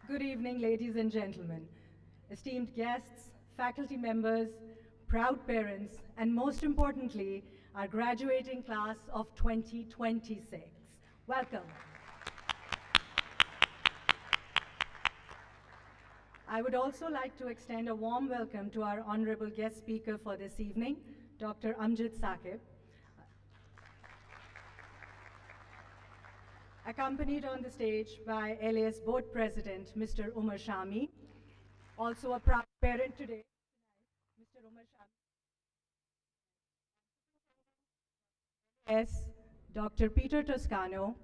Good evening, ladies and gentlemen, esteemed guests, faculty members, proud parents, and most importantly, our graduating class of 2026. Welcome. I would also like to extend a warm welcome to our honorable guest speaker for this evening, Dr. Amjad Saqib, accompanied on the stage by LAS Board President, Mr. Umar Shami, also a proud parent today, Mr. Umar Shami, LAS, Dr. Peter Toscano,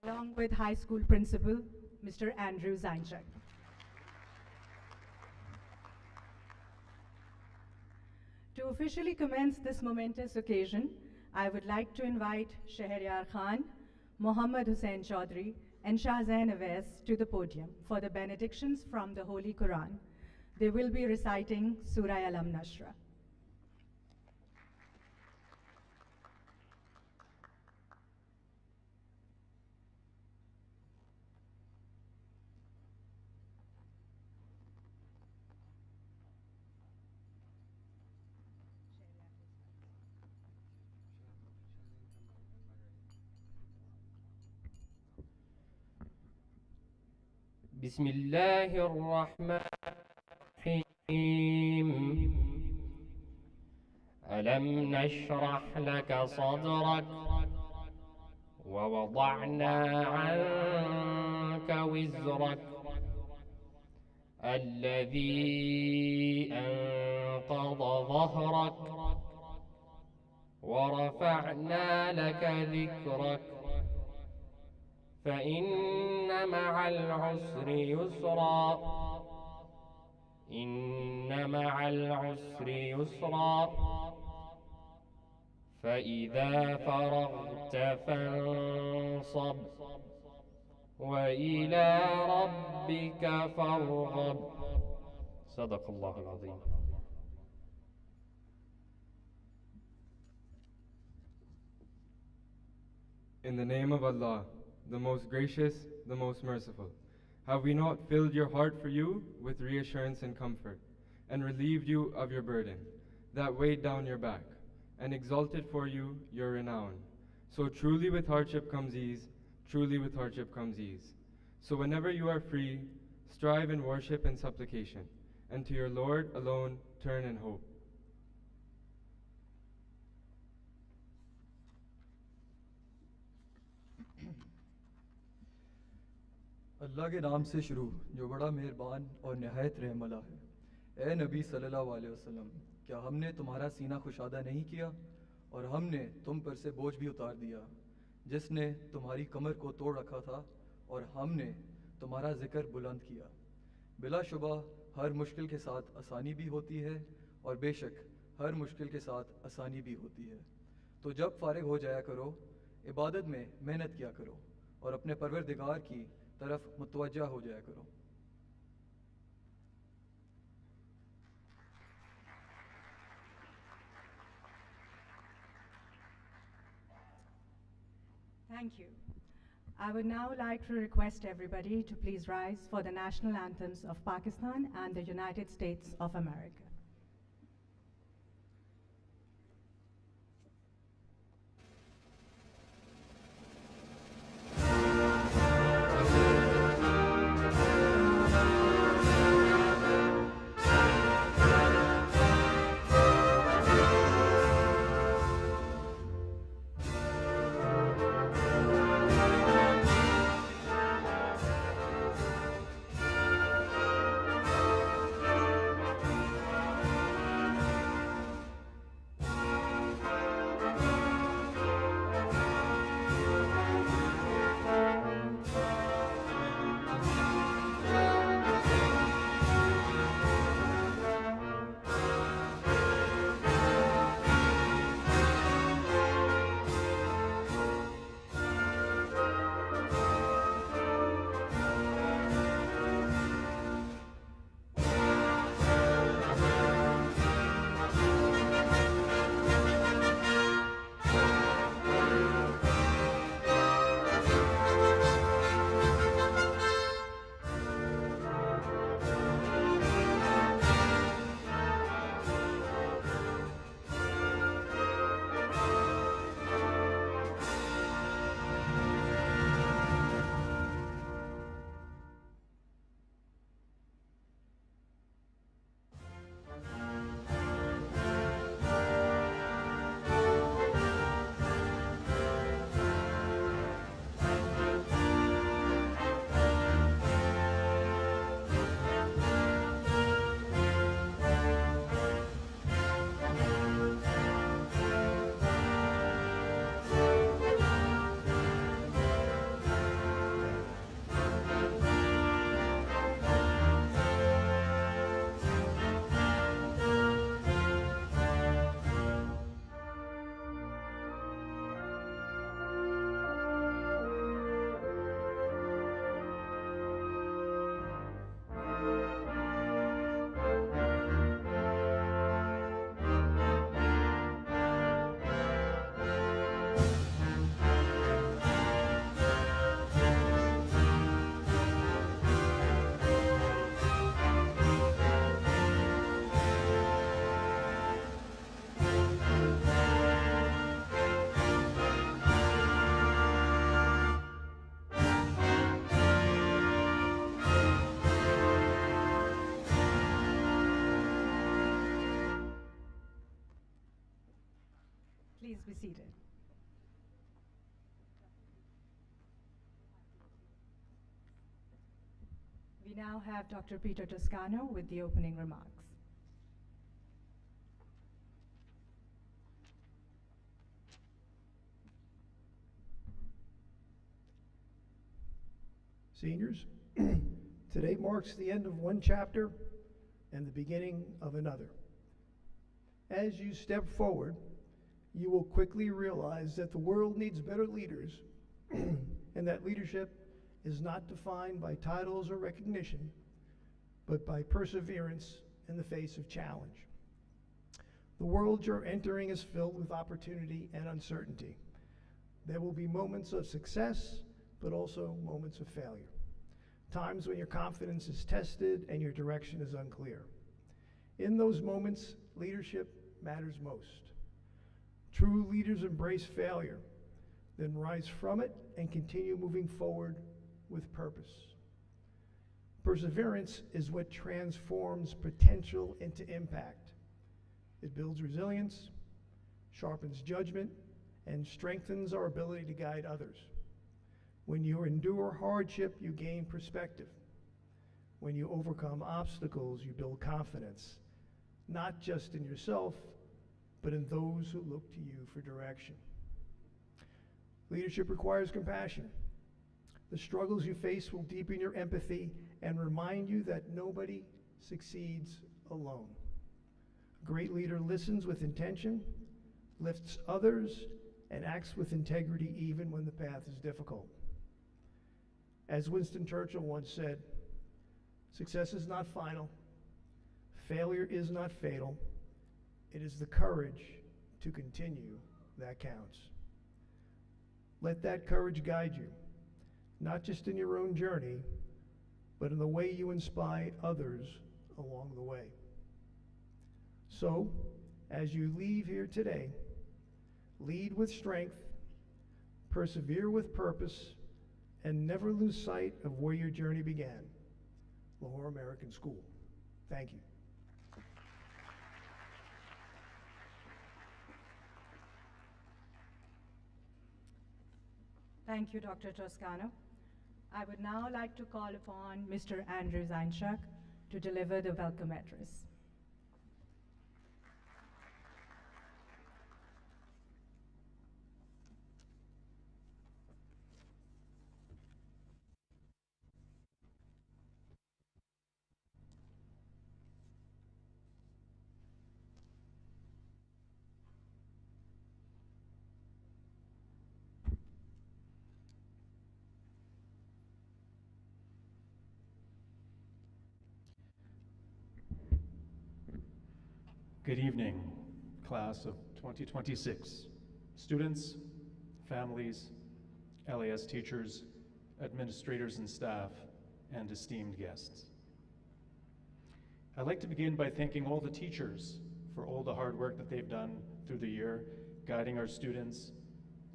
along with high school principal, Mr. Andrew Zainchak. To officially commence this momentous occasion, I would like to invite Shahryar Khan, Mohammad Hussain Chaudhry, and Shahzain Awais to the podium for the benedictions from the Holy Quran. They will be reciting Surah Alam Nashra. بسم الله الرحمن الرحيم. ألم نشرح لك صدرك ووضعنا عنك وزرك الذي أنقض ظهرك ورفعنا لك ذكرك فإن مع العسر يسرا إن مع العسر يسرا فإذا فرغت فانصب وإلى ربك فارغب. صدق الله العظيم. In the name of Allah, the most gracious, the most merciful. Have we not filled your heart for you with reassurance and comfort, and relieved you of your burden, that weighed down your back, and exalted for you your renown? So truly with hardship comes ease, truly with hardship comes ease. So whenever you are free, strive in worship and supplication, and to your Lord alone turn in hope. अल्लाह के नाम से शुरू जो बड़ा मेहरबान और नहायत रहम वाला है। ए नबी सल्लल्लाहु अलैहि वसल्लम, क्या हमने तुम्हारा सीना खुशादा नहीं किया और हमने तुम पर से बोझ भी उतार दिया, जिसने तुम्हारी कमर को तोड़ रखा था और हमने तुम्हारा जिक्र बुलंद किया। बिलाशुबा हर मुश्किल के साथ आसानी भी होती है और बेशक हर मुश्किल के साथ आसानी भी होती है। तो जब फारिग हो जाया करो, इबादत में मेहनत किया करो और अपने परवरदिगार की तरफ मुतवज्जा हो जाया करो। Thank you. I would now like to request everybody to please rise for the national anthems of Pakistan and the United States of America. Please be seated. We now have Dr. Peter Toscano with the opening remarks. Seniors, today marks the end of one chapter and the beginning of another. As you step forward, you will quickly realize that the world needs better leaders and that leadership is not defined by titles or recognition, but by perseverance in the face of challenge. The world you're entering is filled with opportunity and uncertainty. There will be moments of success, but also moments of failure. Times when your confidence is tested and your direction is unclear. In those moments, leadership matters most. True leaders embrace failure, then rise from it and continue moving forward with purpose. Perseverance is what transforms potential into impact. It builds resilience, sharpens judgment, and strengthens our ability to guide others. When you endure hardship, you gain perspective. When you overcome obstacles, you build confidence, not just in yourself, but in those who look to you for direction. Leadership requires compassion. The struggles you face will deepen your empathy and remind you that nobody succeeds alone. A great leader listens with intention, lifts others, and acts with integrity even when the path is difficult. As Winston Churchill once said, success is not final, failure is not fatal, it is the courage to continue that counts. Let that courage guide you, not just in your own journey, but in the way you inspire others along the way. So, as you leave here today, lead with strength, persevere with purpose, and never lose sight of where your journey began, Lahore American School. Thank you. Thank you, Dr. Toscano. I would now like to call upon Mr. Andrew Zainchuk to deliver the welcome address. Good evening, class of 2026, students, families, LAS teachers, administrators and staff, and esteemed guests. I'd like to begin by thanking all the teachers for all the hard work that they've done through the year, guiding our students,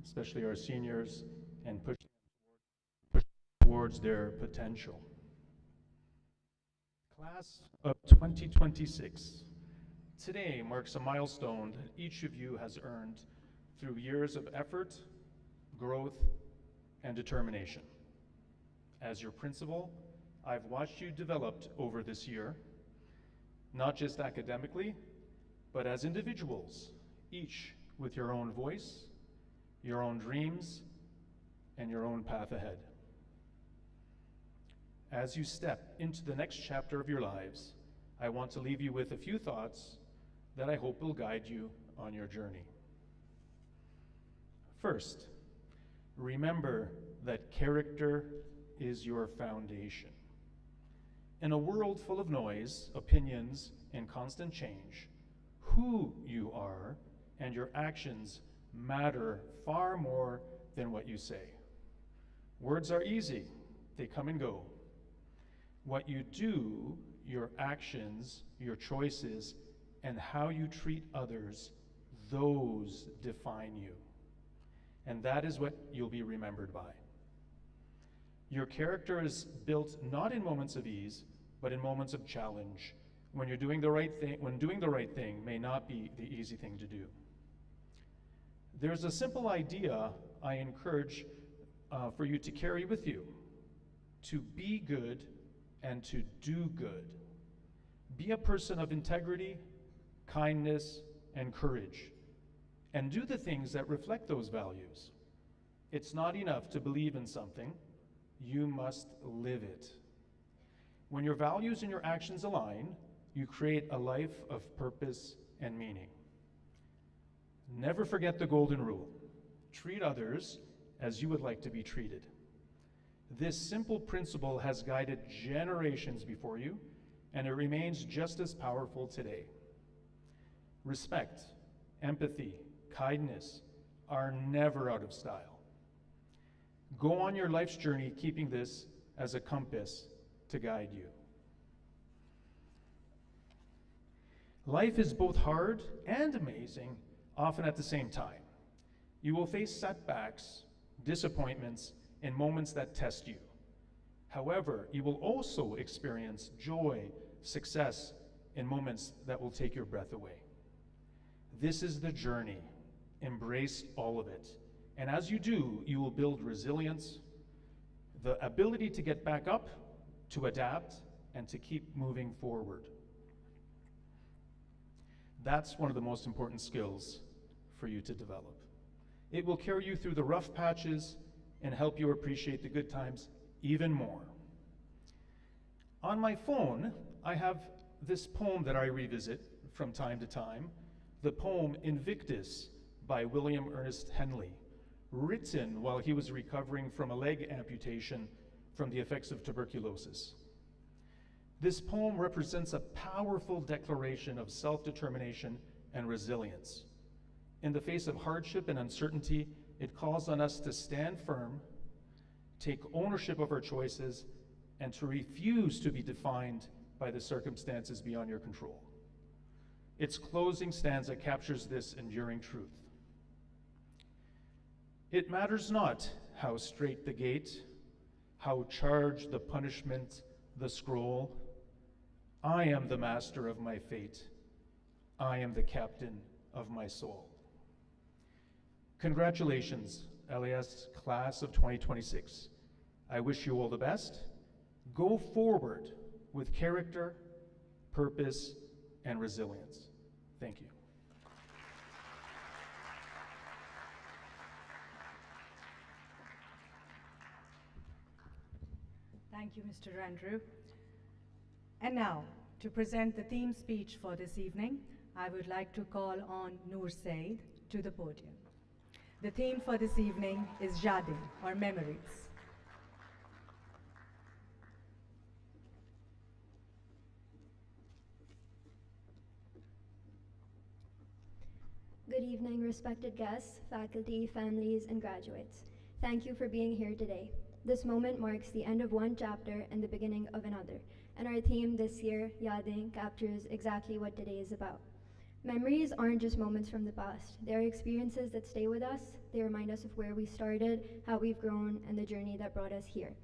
especially our seniors, and pushing them towards their potential. Class of 2026. Today marks a milestone that each of you has earned through years of effort, growth, and determination. As your principal, I've watched you develop over this year, not just academically, but as individuals, each with your own voice, your own dreams, and your own path ahead. As you step into the next chapter of your lives, I want to leave you with a few thoughts that I hope will guide you on your journey. First, remember that character is your foundation. In a world full of noise, opinions, and constant change, who you are and your actions matter far more than what you say. Words are easy, they come and go. What you do, your actions, your choices, and how you treat others, those define you. And that is what you'll be remembered by. Your character is built not in moments of ease, but in moments of challenge, when you're doing the right thing, when doing the right thing may not be the easy thing to do. there's a simple idea I encourage for you to carry with you: to be good and to do good. Be a person of integrity, kindness, and courage, and do the things that reflect those values. It's not enough to believe in something, you must live it. When your values and your actions align, you create a life of purpose and meaning. Never forget the golden rule: treat others as you would like to be treated. This simple principle has guided generations before you, and it remains just as powerful today. Respect, empathy, kindness are never out of style. Go on your life's journey keeping this as a compass to guide you. Life is both hard and amazing, often at the same time. You will face setbacks, disappointments, and moments that test you. However, you will also experience joy, success, and moments that will take your breath away. This is the journey. Embrace all of it. And as you do, you will build resilience, the ability to get back up, to adapt, and to keep moving forward. That's one of the most important skills for you to develop. It will carry you through the rough patches and help you appreciate the good times even more. On my phone, I have this poem that I revisit from time to time, the poem Invictus by William Ernest Henley, written while he was recovering from a leg amputation from the effects of tuberculosis. This poem represents a powerful declaration of self-determination and resilience. In the face of hardship and uncertainty, it calls on us to stand firm, take ownership of our choices, and to refuse to be defined by the circumstances beyond your control. Its closing stanza captures this enduring truth. It matters not how straight the gate, how charged the punishment, the scroll. I am the master of my fate. I am the captain of my soul. Congratulations, LAS class of 2026. I wish you all the best. Go forward with character, purpose, and resilience. Thank you. Thank you, Mr. Andrew. And now, to present the theme speech for this evening, I would like to call on Noor Said to the podium. The theme for this evening is Yaadein, or memories. Good evening, respected guests, faculty, families, and graduates. Thank you for being here today. This moment marks the end of one chapter and the beginning of another, and our theme this year, Yaadein, captures exactly what today is about. Memories aren't just moments from the past. They are experiences that stay with us. They remind us of where we started, how we've grown, and the journey that brought us here.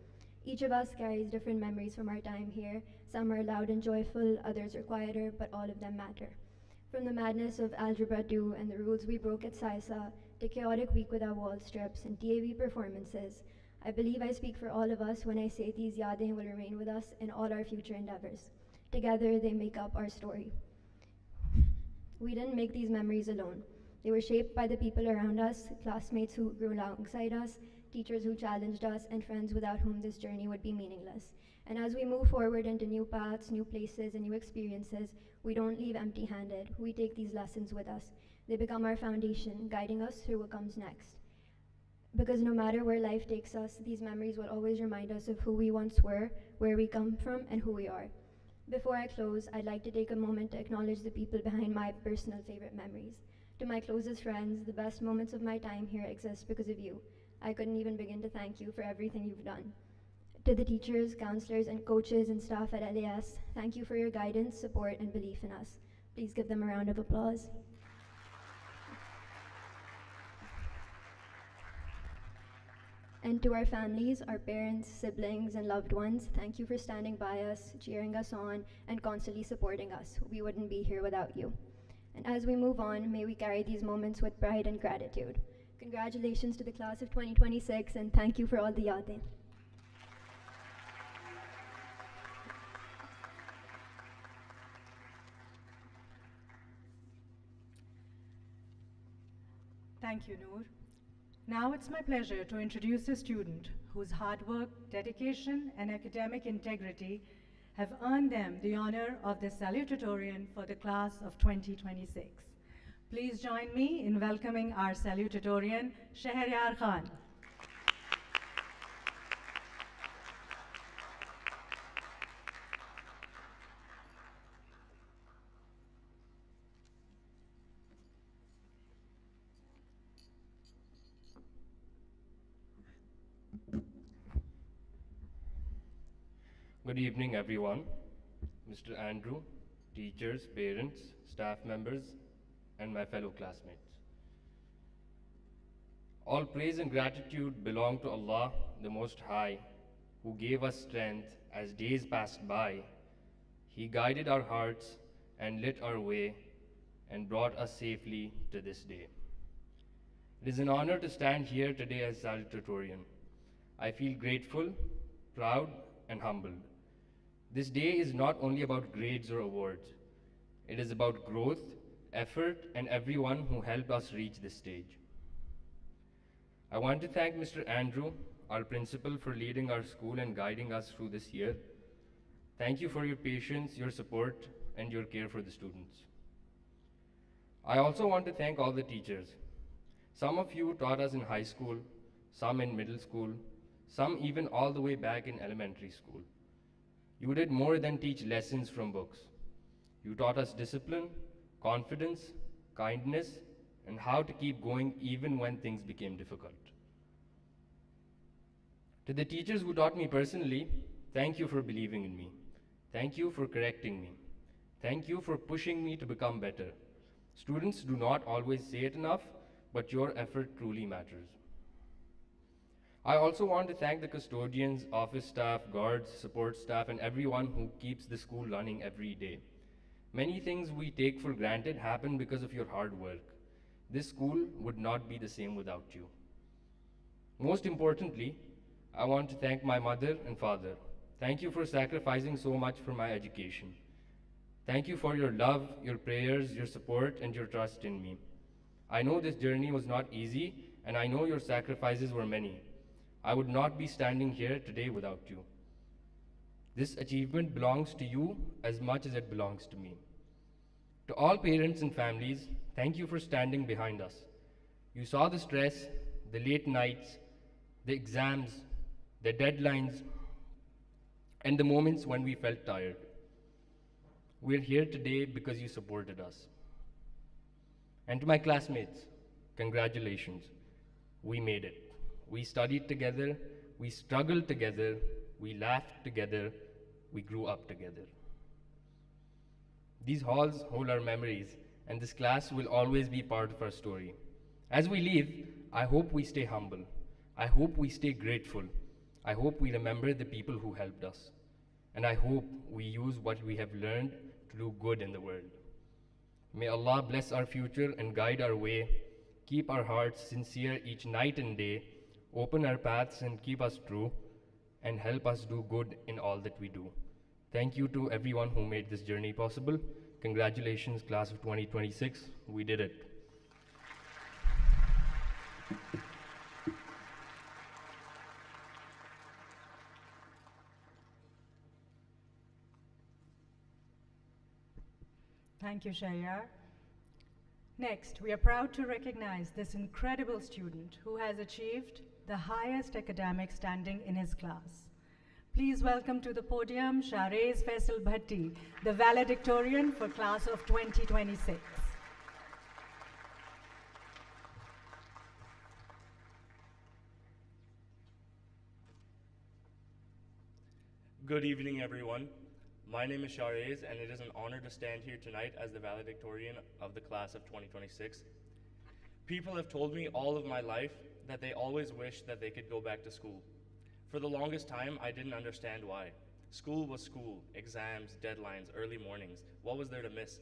Each of us carries different memories from our time here. Some are loud and joyful, others are quieter, but all of them matter. From the madness of Algebra 2 and the rules we broke at SAISA, to chaotic week with our wall strips and DAV performances, I believe I speak for all of us when I say these Yaadein will remain with us in all our future endeavors. Together, they make up our story. We didn't make these memories alone. They were shaped by the people around us, classmates who grew alongside us, teachers who challenged us, and friends without whom this journey would be meaningless. And as we move forward into new paths, new places, and new experiences, we don't leave empty-handed. We take these lessons with us. They become our foundation, guiding us through what comes next. Because no matter where life takes us, these memories will always remind us of who we once were, where we come from, and who we are. Before I close, I'd like to take a moment to acknowledge the people behind my personal favorite memories. To my closest friends, the best moments of my time here exist because of you. I couldn't even begin to thank you for everything you've done. To the teachers, counselors, and coaches and staff at LAS, thank you for your guidance, support, and belief in us. Please give them a round of applause. And to our families, our parents, siblings, and loved ones, thank you for standing by us, cheering us on, and constantly supporting us. We wouldn't be here without you. And as we move on, may we carry these moments with pride and gratitude. Congratulations to the class of 2026, and thank you for all the yaadein. Thank you, Noor. Now it's my pleasure to introduce a student whose hard work, dedication, and academic integrity have earned them the honor of the salutatorian for the class of 2026. Please join me in welcoming our salutatorian, Shahryar Khan. Good evening, everyone. Mr. Andrew, teachers, parents, staff members, and my fellow classmates. All praise and gratitude belong to Allah, the Most High, who gave us strength as days passed by. He guided our hearts and lit our way and brought us safely to this day. It is an honor to stand here today as salutatorian. I feel grateful, proud, and humbled. This day is not only about grades or awards. It is about growth, effort, and everyone who helped us reach this stage. I want to thank Mr. Andrew, our principal, for leading our school and guiding us through this year. Thank you for your patience, your support, and your care for the students. I also want to thank all the teachers. Some of you taught us in high school, some in middle school, some even all the way back in elementary school. You did more than teach lessons from books. You taught us discipline, confidence, kindness, and how to keep going even when things became difficult. To the teachers who taught me personally, thank you for believing in me. Thank you for correcting me. Thank you for pushing me to become better. Students do not always say it enough, but your effort truly matters. I also want to thank the custodians, office staff, guards, support staff, and everyone who keeps the school running every day. Many things we take for granted happen because of your hard work. This school would not be the same without you. Most importantly, I want to thank my mother and father. Thank you for sacrificing so much for my education. Thank you for your love, your prayers, your support, and your trust in me. I know this journey was not easy, and I know your sacrifices were many. I would not be standing here today without you. This achievement belongs to you as much as it belongs to me. To all parents and families, thank you for standing behind us. You saw the stress, the late nights, the exams, the deadlines, and the moments when we felt tired. We're here today because you supported us. And to my classmates, congratulations. We made it. We studied together, we struggled together, we laughed together, we grew up together. These halls hold our memories, and this class will always be part of our story. As we leave, I hope we stay humble. I hope we stay grateful. I hope we remember the people who helped us. And I hope we use what we have learned to do good in the world. May Allah bless our future and guide our way, keep our hearts sincere each night and day, open our paths and keep us true, and help us do good in all that we do. Thank you to everyone who made this journey possible. Congratulations, class of 2026. We did it. Thank you, Shahryar. Next, we are proud to recognize this incredible student who has achieved the highest academic standing in his class. Please welcome to the podium Shahrez Faisal Bhatti, the valedictorian for class of 2026. Good evening, everyone. My name is Shahrez, and it is an honor to stand here tonight as the valedictorian of the class of 2026. People have told me all of my life that they always wish that they could go back to school. For the longest time, I didn't understand why. School was school, exams, deadlines, early mornings. What was there to miss?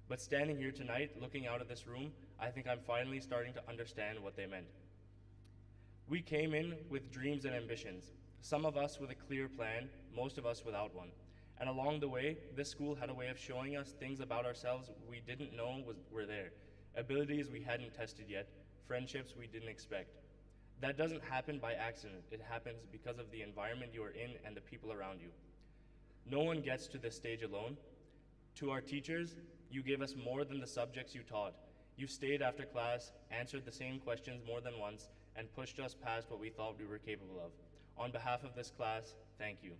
But standing here tonight, looking out of this room, I think I'm finally starting to understand what they meant. We came in with dreams and ambitions, some of us with a clear plan, most of us without one. And along the way, this school had a way of showing us things about ourselves we didn't know were there, abilities we hadn't tested yet, friendships we didn't expect. That doesn't happen by accident. It happens because of the environment you are in and the people around you. No one gets to this stage alone. To our teachers, you gave us more than the subjects you taught. You stayed after class, answered the same questions more than once, and pushed us past what we thought we were capable of. On behalf of this class, thank you.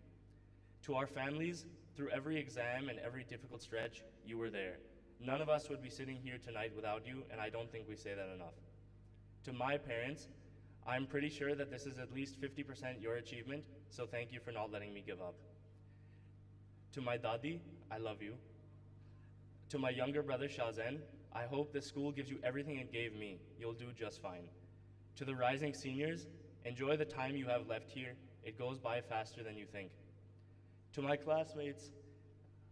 To our families, through every exam and every difficult stretch, you were there. None of us would be sitting here tonight without you, and I don't think we say that enough. To my parents, I'm pretty sure that this is at least 50% your achievement, so thank you for not letting me give up. To my Dadi, I love you. To my younger brother Shahzain, I hope this school gives you everything it gave me. You'll do just fine. To the rising seniors, enjoy the time you have left here. It goes by faster than you think. To my classmates,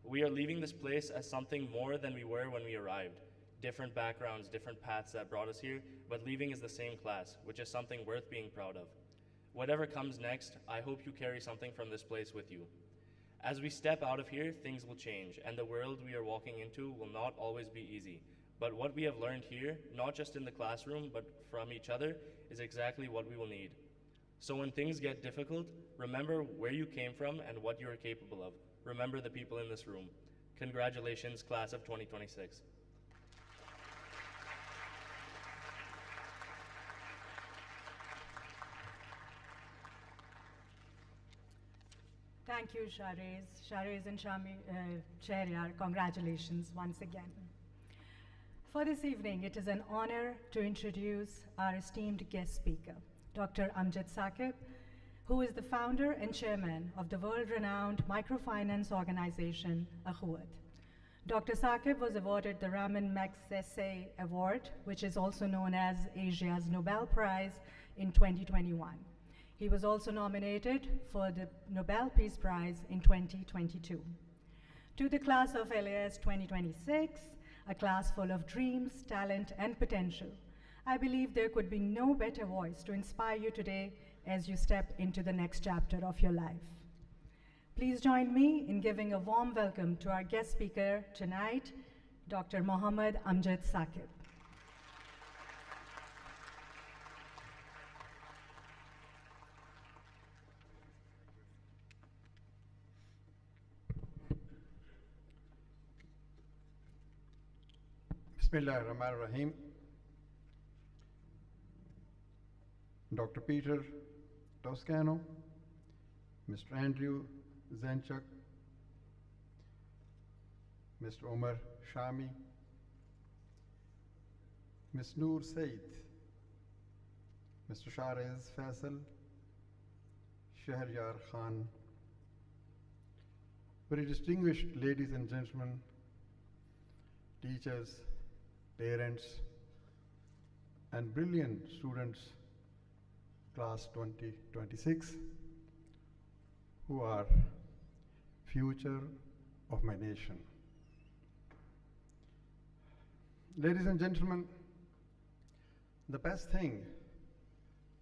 we are leaving this place as something more than we were when we arrived. Different backgrounds, different paths that brought us here, but leaving as the same class, which is something worth being proud of. Whatever comes next, I hope you carry something from this place with you. As we step out of here, things will change, and the world we are walking into will not always be easy. But what we have learned here, not just in the classroom, but from each other, is exactly what we will need. So when things get difficult, remember where you came from and what you are capable of. Remember the people in this room. Congratulations, class of 2026. Thank you, Shahrez. Shahrez and Shahriyar, congratulations once again. For this evening, it is an honor to introduce our esteemed guest speaker, Dr. Amjad Saqib, who is the founder and chairman of the world-renowned microfinance organization, Akhuwat. Dr. Saqib was awarded the Raman Magsaysay Award, which is also known as Asia's Nobel Prize, in 2021. He was also nominated for the Nobel Peace Prize in 2022. To the class of LAS 2026, a class full of dreams, talent, and potential, I believe there could be no better voice to inspire you today as you step into the next chapter of your life. Please join me in giving a warm welcome to our guest speaker tonight, Dr. Mohammad Amjad Saqib. Bismillahirrahmanirrahim. Dr. Peter Toscano, Mr. Andrew Zanchuk, Mr. Omar Shami, Ms. Noor Said, Mr. Shahrez Faisal, Shahriyar Khan, very distinguished ladies and gentlemen, teachers, parents, and brilliant students, class 2026, who are future of my nation. Ladies and gentlemen, the best thing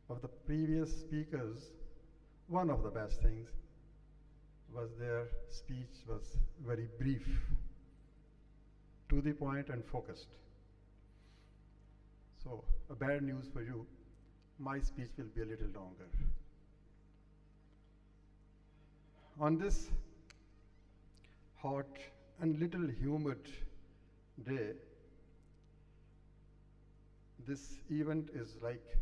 of the previous speakers, one of the best things, was their speech was very brief, to the point and focused. So, a bad news for you, my speech will be a little longer. On this hot and little humid day, this event is like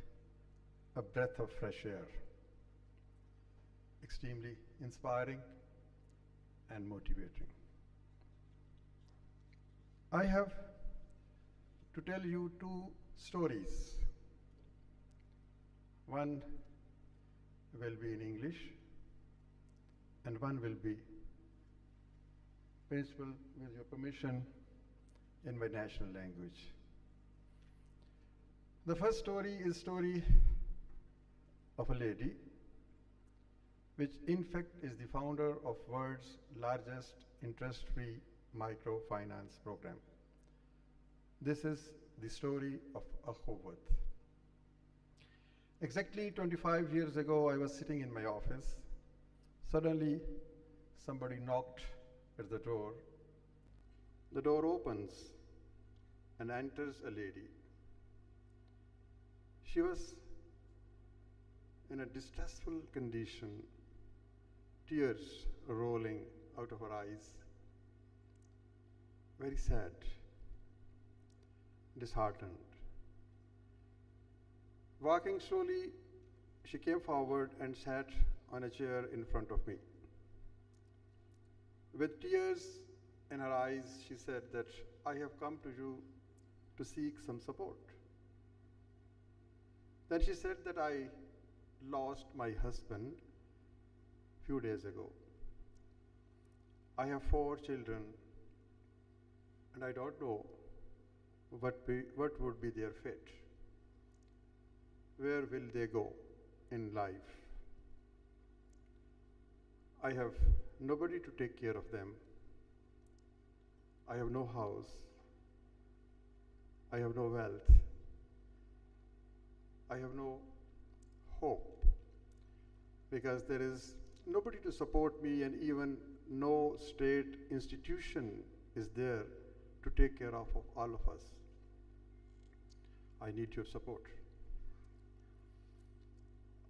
a breath of fresh air, extremely inspiring and motivating. I have to tell you two stories. One will be in English and one will be, Principal, with your permission, in my national language. The first story is story of a lady, which in fact is the founder of world's largest interest-free microfinance program, This is the story of Akhawat. Exactly 25 years ago, I was sitting in my office. Suddenly, somebody knocked at the door. The door opens and enters a lady. She was in a distressful condition, tears rolling out of her eyes, very sad, disheartened. Walking slowly, she came forward and sat on a chair in front of me. With tears in her eyes, she said that I have come to you to seek some support. Then she said that I lost my husband few days ago. I have 4 children, and I don't know what would be their fate. Where will they go in life? I have nobody to take care of them. I have no house. I have no wealth. I have no hope, because there is nobody to support me, and even no state institution is there to take care of all of us. I need your support.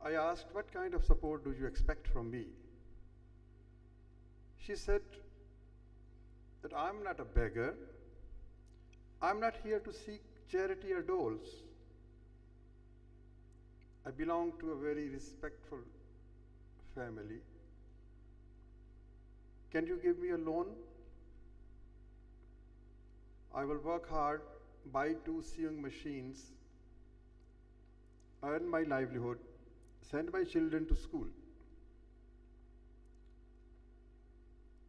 I asked, what kind of support do you expect from me? She said that I'm not a beggar. I'm not here to seek charity or doles. I belong to a very respectful family. Can you give me a loan? I will work hard, buy 2 sewing machines, earn my livelihood, send my children to school.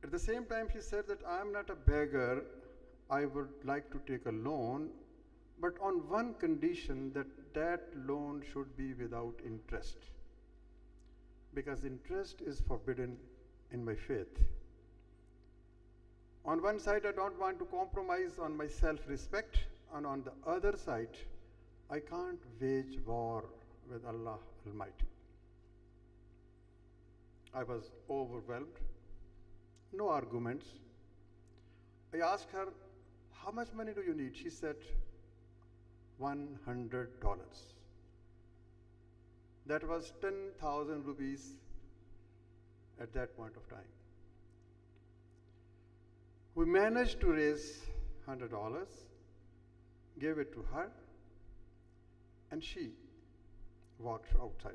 At the same time, she said that I am not a beggar. I would like to take a loan, but on one condition, that that loan should be without interest, because interest is forbidden in my faith. On one side, I don't want to compromise on my self-respect, and on the other side, I can't wage war with Allah Almighty. I was overwhelmed, no arguments. I asked her, how much money do you need? She said, $100. That was 10,000 rupees at that point of time. We managed to raise $100, gave it to her, and she walked outside.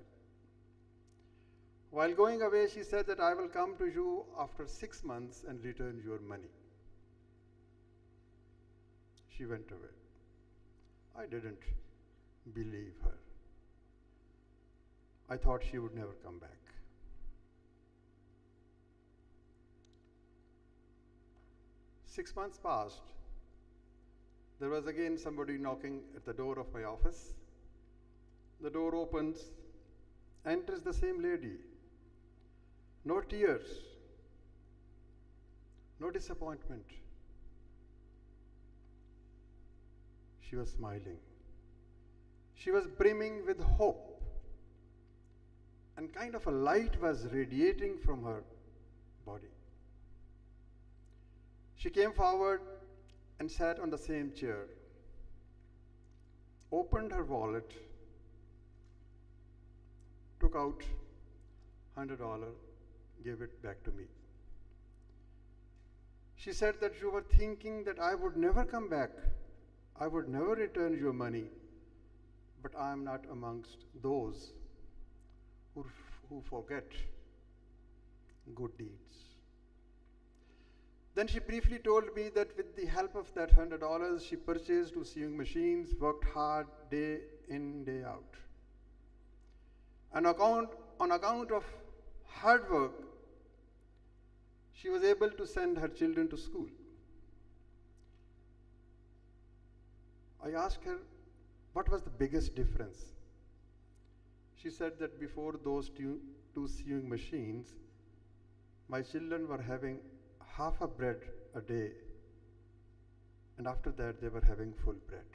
While going away, she said that I will come to you after 6 months and return your money. She went away. I didn't believe her. I thought she would never come back. 6 months passed. There was again somebody knocking at the door of my office. The door opens, enters the same lady. No tears, no disappointment. She was smiling. She was brimming with hope, and kind of a light was radiating from her body. She came forward and sat on the same chair, opened her wallet, took out $100, gave it back to me. She said that you were thinking that I would never come back, I would never return your money, but I am not amongst those who forget good deeds. Then she briefly told me that with the help of that $100, she purchased 2 sewing machines, worked hard day in, day out. And on account of hard work, she was able to send her children to school. I asked her, what was the biggest difference? She said that before those 2 sewing machines, my children were having half a bread a day. and after that they were having full bread.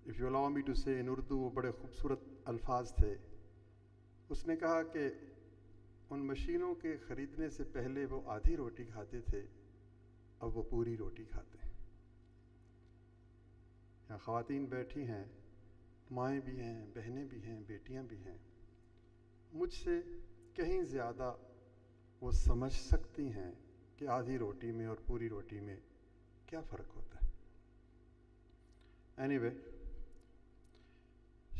If you allow me to say in Urdu, वो बड़े खूबसूरत अल्फाज थे. उसने कहा कि उन मशीनों के ख़रीदने से पहले वो आधी रोटी खाते थे, अब वो पूरी रोटी खाते हैं. यहाँ ख़वातीन बैठी हैं, माएँ भी हैं, बहनें भी हैं, बेटियाँ भी हैं. मुझसे कहीं ज़्यादा वो समझ सकती हैं कि आधी रोटी में और पूरी रोटी में क्या फ़र्क होता है. Anyway,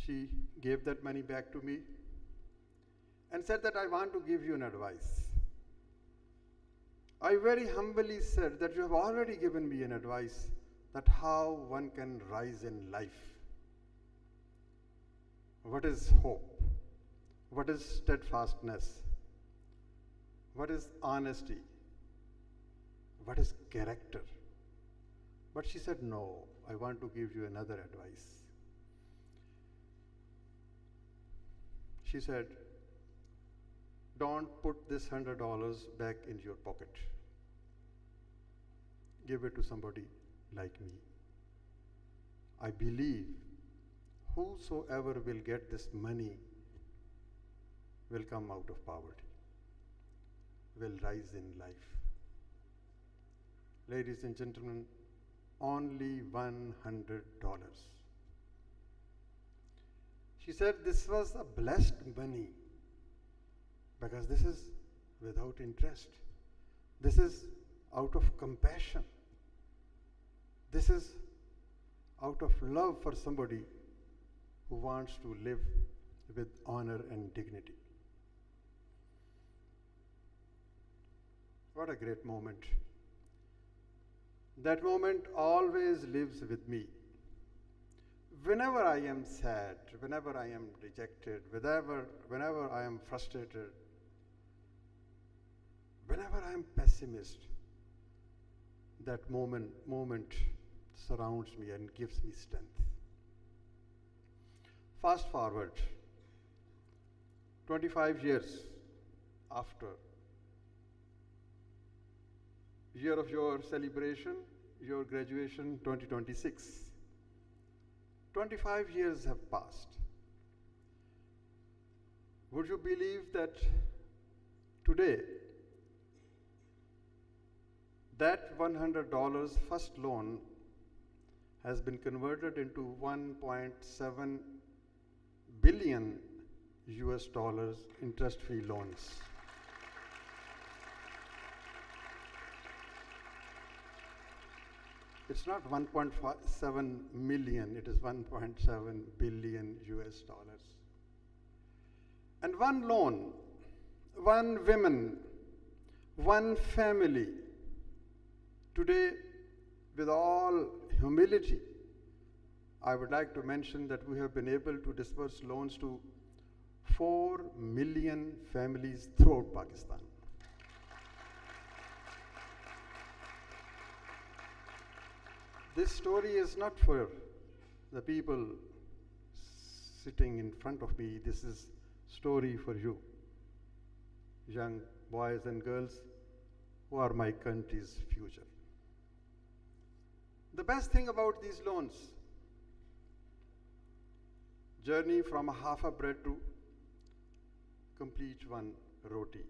she gave that money back to me and said that I want to give you an advice. I very humbly said that you have already given me an advice that how one can rise in life. What is hope? What is steadfastness? What is honesty? What is character? But she said, no, I want to give you another advice. She said, don't put this $100 back in your pocket. Give it to somebody like me. I believe whosoever will get this money will come out of poverty, will rise in life. Ladies and gentlemen, only $100. She said this was a blessed money because this is without interest. This is out of compassion. This is out of love for somebody who wants to live with honor and dignity. What a great moment. That moment always lives with me. Whenever I am sad, whenever I am dejected, whenever I am frustrated, whenever I am pessimist, that moment surrounds me and gives me strength. Fast forward 25 years after year of your celebration, your graduation 2026. 25 years have passed. Would you believe that today that $100 first loan has been converted into 1.7 billion US dollars interest-free loans. It's not 1.7 million, it is 1.7 billion US dollars. And one loan, one woman, one family. Today, with all humility, I would like to mention that we have been able to disburse loans to 4 million families throughout Pakistan. This story is not for the people sitting in front of me. This is story for you, young boys and girls who are my country's future. The best thing about these loans, journey from half a bread to complete one roti.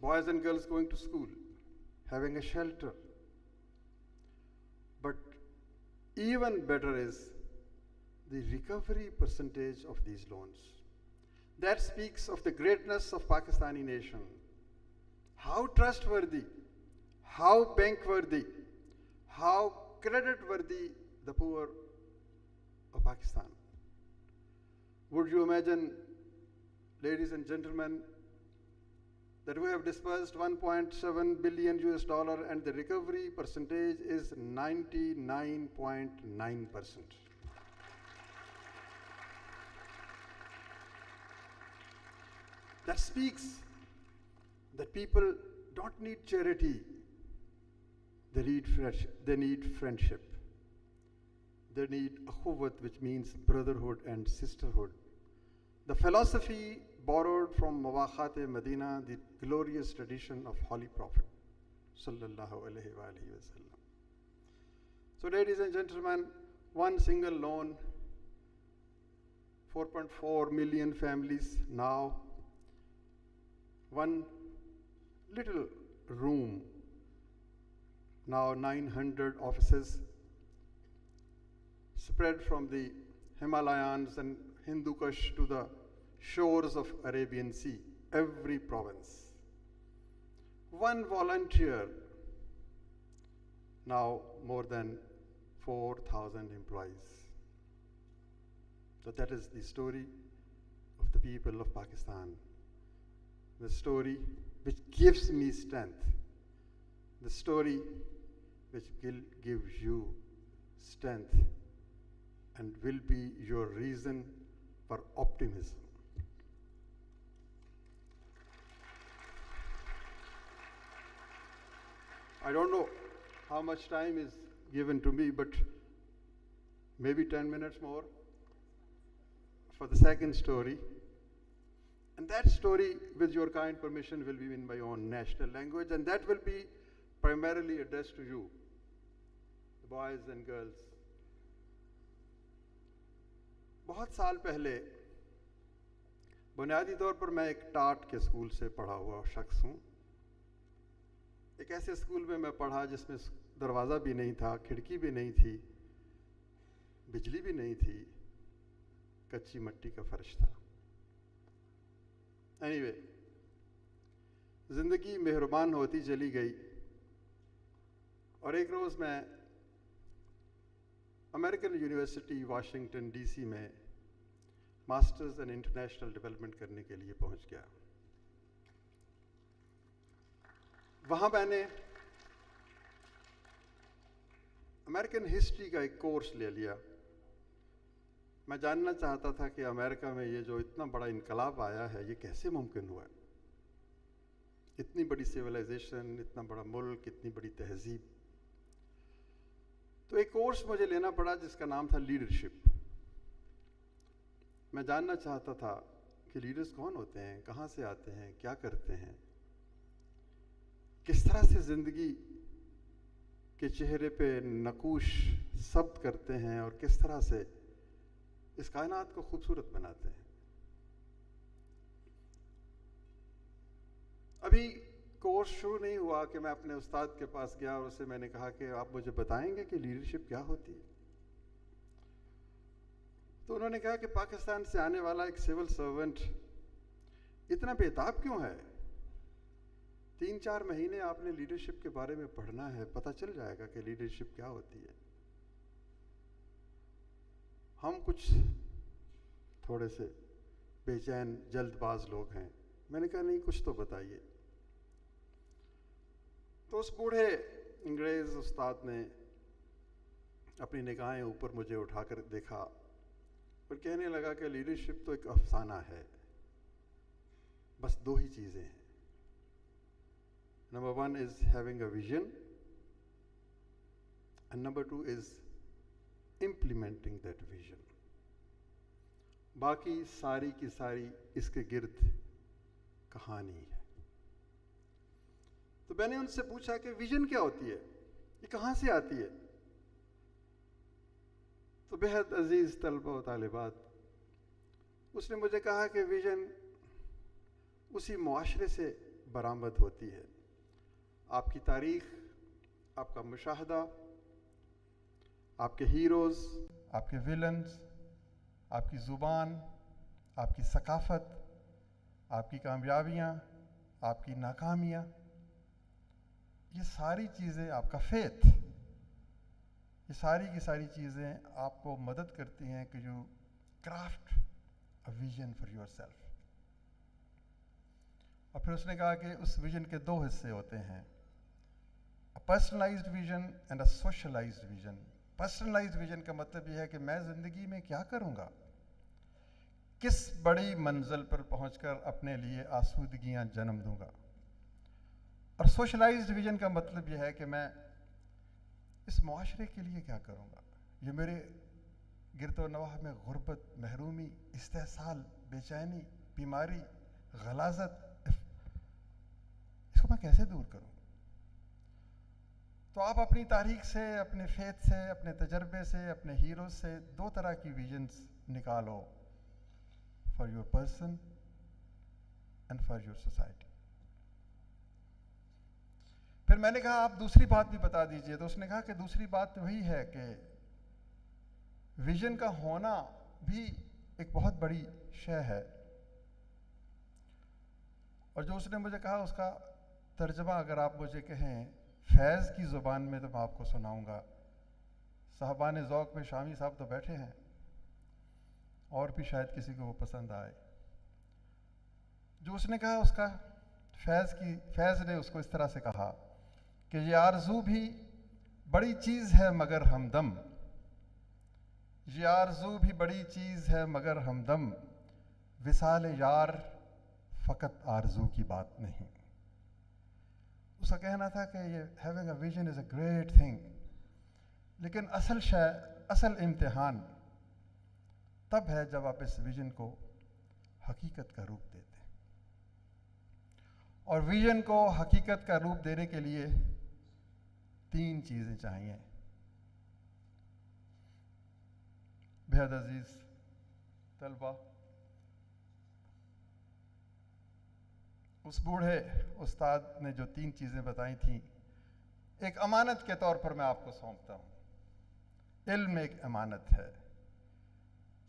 Boys and girls going to school, having a shelter. But even better is the recovery percentage of these loans. That speaks of the greatness of Pakistani nation. How trustworthy, how bank-worthy, how credit-worthy the poor of Pakistan. Would you imagine, ladies and gentlemen, that we have disbursed 1.7 billion US dollar and the recovery percentage is 99.9%. That speaks that people don't need charity, they need friendship. They need akhuwat, which means brotherhood and sisterhood. The philosophy borrowed from Mawakhat-e Medina, the glorious tradition of Holy Prophet. sallallahu alaihi wasallam. So ladies and gentlemen, one single loan, 4.4 million families now, one little room, now 900 offices, spread from the Himalayas and Hindu Kush to the shores of Arabian Sea, every province. One volunteer, now more than 4,000 employees. So that is the story of the people of Pakistan. The story which gives me strength. The story which will give you strength and will be your reason for optimism. I don't know how much time is given to me, but maybe 10 minutes more for the second story. And that story, with your kind permission, will be in my own national language, and that will be primarily addressed to you, the boys and girls. बहुत साल पहले बुनियादी तौर पर मैं एक टाट के स्कूल से पढ़ा हुआ शख्स हूँ। एक ऐसे स्कूल में मैं पढ़ा जिसमें दरवाज़ा भी नहीं था, खिड़की भी नहीं थी, बिजली भी नहीं थी, कच्ची मिट्टी का फर्श था। Anyway, ज़िंदगी मेहरबान होती चली गई और एक रोज़ मैं अमेरिकन यूनिवर्सिटी वाशिंगटन डीसी में मास्टर्स इन इंटरनेशनल डेवलपमेंट करने के लिए पहुंच गया। वहाँ मैंने अमेरिकन हिस्ट्री का एक कोर्स ले लिया। मैं जानना चाहता था कि अमेरिका में ये जो इतना बड़ा इनकलाब आया है, ये कैसे मुमकिन हुआ? इतनी बड़ी सिविलाइजेशन, इतना बड़ा मुल्क, इतनी बड़ी तहजीब। तो एक कोर्स मुझे लेना पड़ा जिसका नाम था लीडरशिप। मैं जानना चाहता था कि लीडर्स कौन होते हैं, कहाँ से आते हैं, क्या करते हैं, किस तरह से ज़िंदगी के चेहरे पे नकूश सब्त करते हैं और किस तरह से इस कायनात को खूबसूरत बनाते हैं। अभी कोर्स शुरू नहीं हुआ कि मैं अपने उस्ताद के पास गया और उससे मैंने कहा कि आप मुझे बताएंगे कि लीडरशिप क्या होती है। तो उन्होंने कहा कि पाकिस्तान से आने वाला एक सिविल सर्वेंट इतना बेताब क्यों है? 3-4 महीने आपने लीडरशिप के बारे में पढ़ना है, पता चल जाएगा कि लीडरशिप क्या होती है। हम कुछ थोड़े से बेचैन जल्दबाज लोग हैं। मैंने कहा नहीं, कुछ तो बताइए। तो उस बूढ़े अंग्रेज़ उस्ताद ने अपनी निगाहें ऊपर मुझे उठाकर देखा और कहने लगा कि लीडरशिप तो एक अफसाना है, बस 2 ही चीज़ें हैं। Number 1 is having a vision, and number 2 is implementing that vision. बाकी सारी की सारी इसके गिर्द कहानी है। तो मैंने उनसे पूछा कि विजन क्या होती है, ये कहाँ से आती है? तो बेहद अजीज तलबा व तालिबात, उसने मुझे कहा कि विजन उसी मुआशरे से बरामद होती है। आपकी तारीख, आपका मुशाहदा, आपके हीरोज़, आपके विलन्स, आपकी ज़ुबान, आपकी सकाफ़त, आपकी कामयाबियाँ, आपकी नाकामियाँ, ये सारी चीज़ें, आपका फेथ, ये सारी की सारी चीज़ें आपको मदद करती हैं कि you craft a vision for yourself. और फिर उसने कहा कि उस विजन के 2 हिस्से होते हैं, a personalised vision and a socialised vision. Personalised vision का मतलब यह है कि मैं ज़िंदगी में क्या करूँगा, किस बड़ी मंजिल पर पहुंचकर अपने लिए आसूदगियाँ जन्म दूँगा। और सोशलाइज्ड विजन का मतलब यह है कि मैं इस मुआशरे के लिए क्या करूँगा। ये मेरे गिरदोनवाह में गुर्बत, महरूमी, इस्तेहसाल, बेचैनी, बीमारी, गलाजत, इसको मैं कैसे दूर करूँ? तो आप अपनी तारीख से, अपने फेथ से, अपने तजर्बे से, अपने हीरो से दो तरह की विजन्स निकालो, for your person and for your society. फिर मैंने कहा आप दूसरी बात भी बता दीजिए, तो उसने कहा कि दूसरी बात वही है कि विजन का होना भी एक बहुत बड़ी शय है। और जो उसने मुझे कहा उसका तर्जमा अगर आप मुझे कहें फैज़ की ज़ुबान में तो मैं आपको सुनाऊंगा। साहबान ज़ौक़ में शामी साहब तो बैठे हैं, और भी शायद किसी को वो पसंद आए। जो उसने कहा उसका फैज़ ने उसको इस तरह से कहा कि ये आरज़ू भी बड़ी चीज़ है मगर हमदम, ये आरज़ू भी बड़ी चीज़ है मगर हमदम, विसाल यार फ़कत आरज़ू की बात नहीं। उसका कहना था कि ये having a vision is a great thing, लेकिन असल इम्तिहान तब है जब आप इस विजन को हकीकत का रूप देते हैं। और विजन को हकीकत का रूप देने के लिए 3 चीज़ें चाहिए। बेहद अजीज तलबा, उस बूढ़े उस्ताद ने जो 3 चीज़ें बताई थीं, एक अमानत के तौर पर मैं आपको सौंपता हूँ। इल्म एक अमानत है,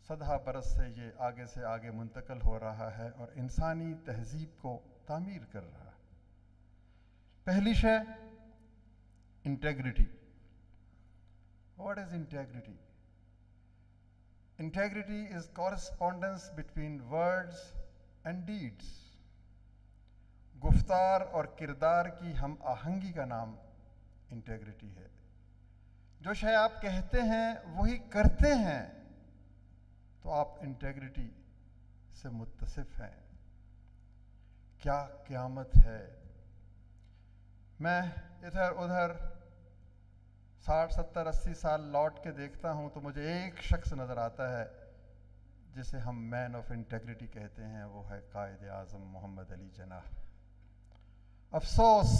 सदा बरस से ये आगे से आगे मुंतकिल हो रहा है और इंसानी तहजीब को तामीर कर रहा है। पहली शय integrity. What is integrity? Integrity is correspondence between words and deeds. गुफ्तार और किरदार की हम आहंगी का नाम इंटेग्रिटी है। जो शय आप कहते हैं वही करते हैं तो आप इंटेग्रिटी से मुत्तसिफ हैं। क्या क़यामत है। मैं इधर उधर 60, 70, 80 साल लौट के देखता हूं तो मुझे एक शख्स नज़र आता है जिसे हम मैन ऑफ इंटेग्रिटी कहते हैं, वो है कायद आज़म मोहम्मद अली जिन्नाह। अफसोस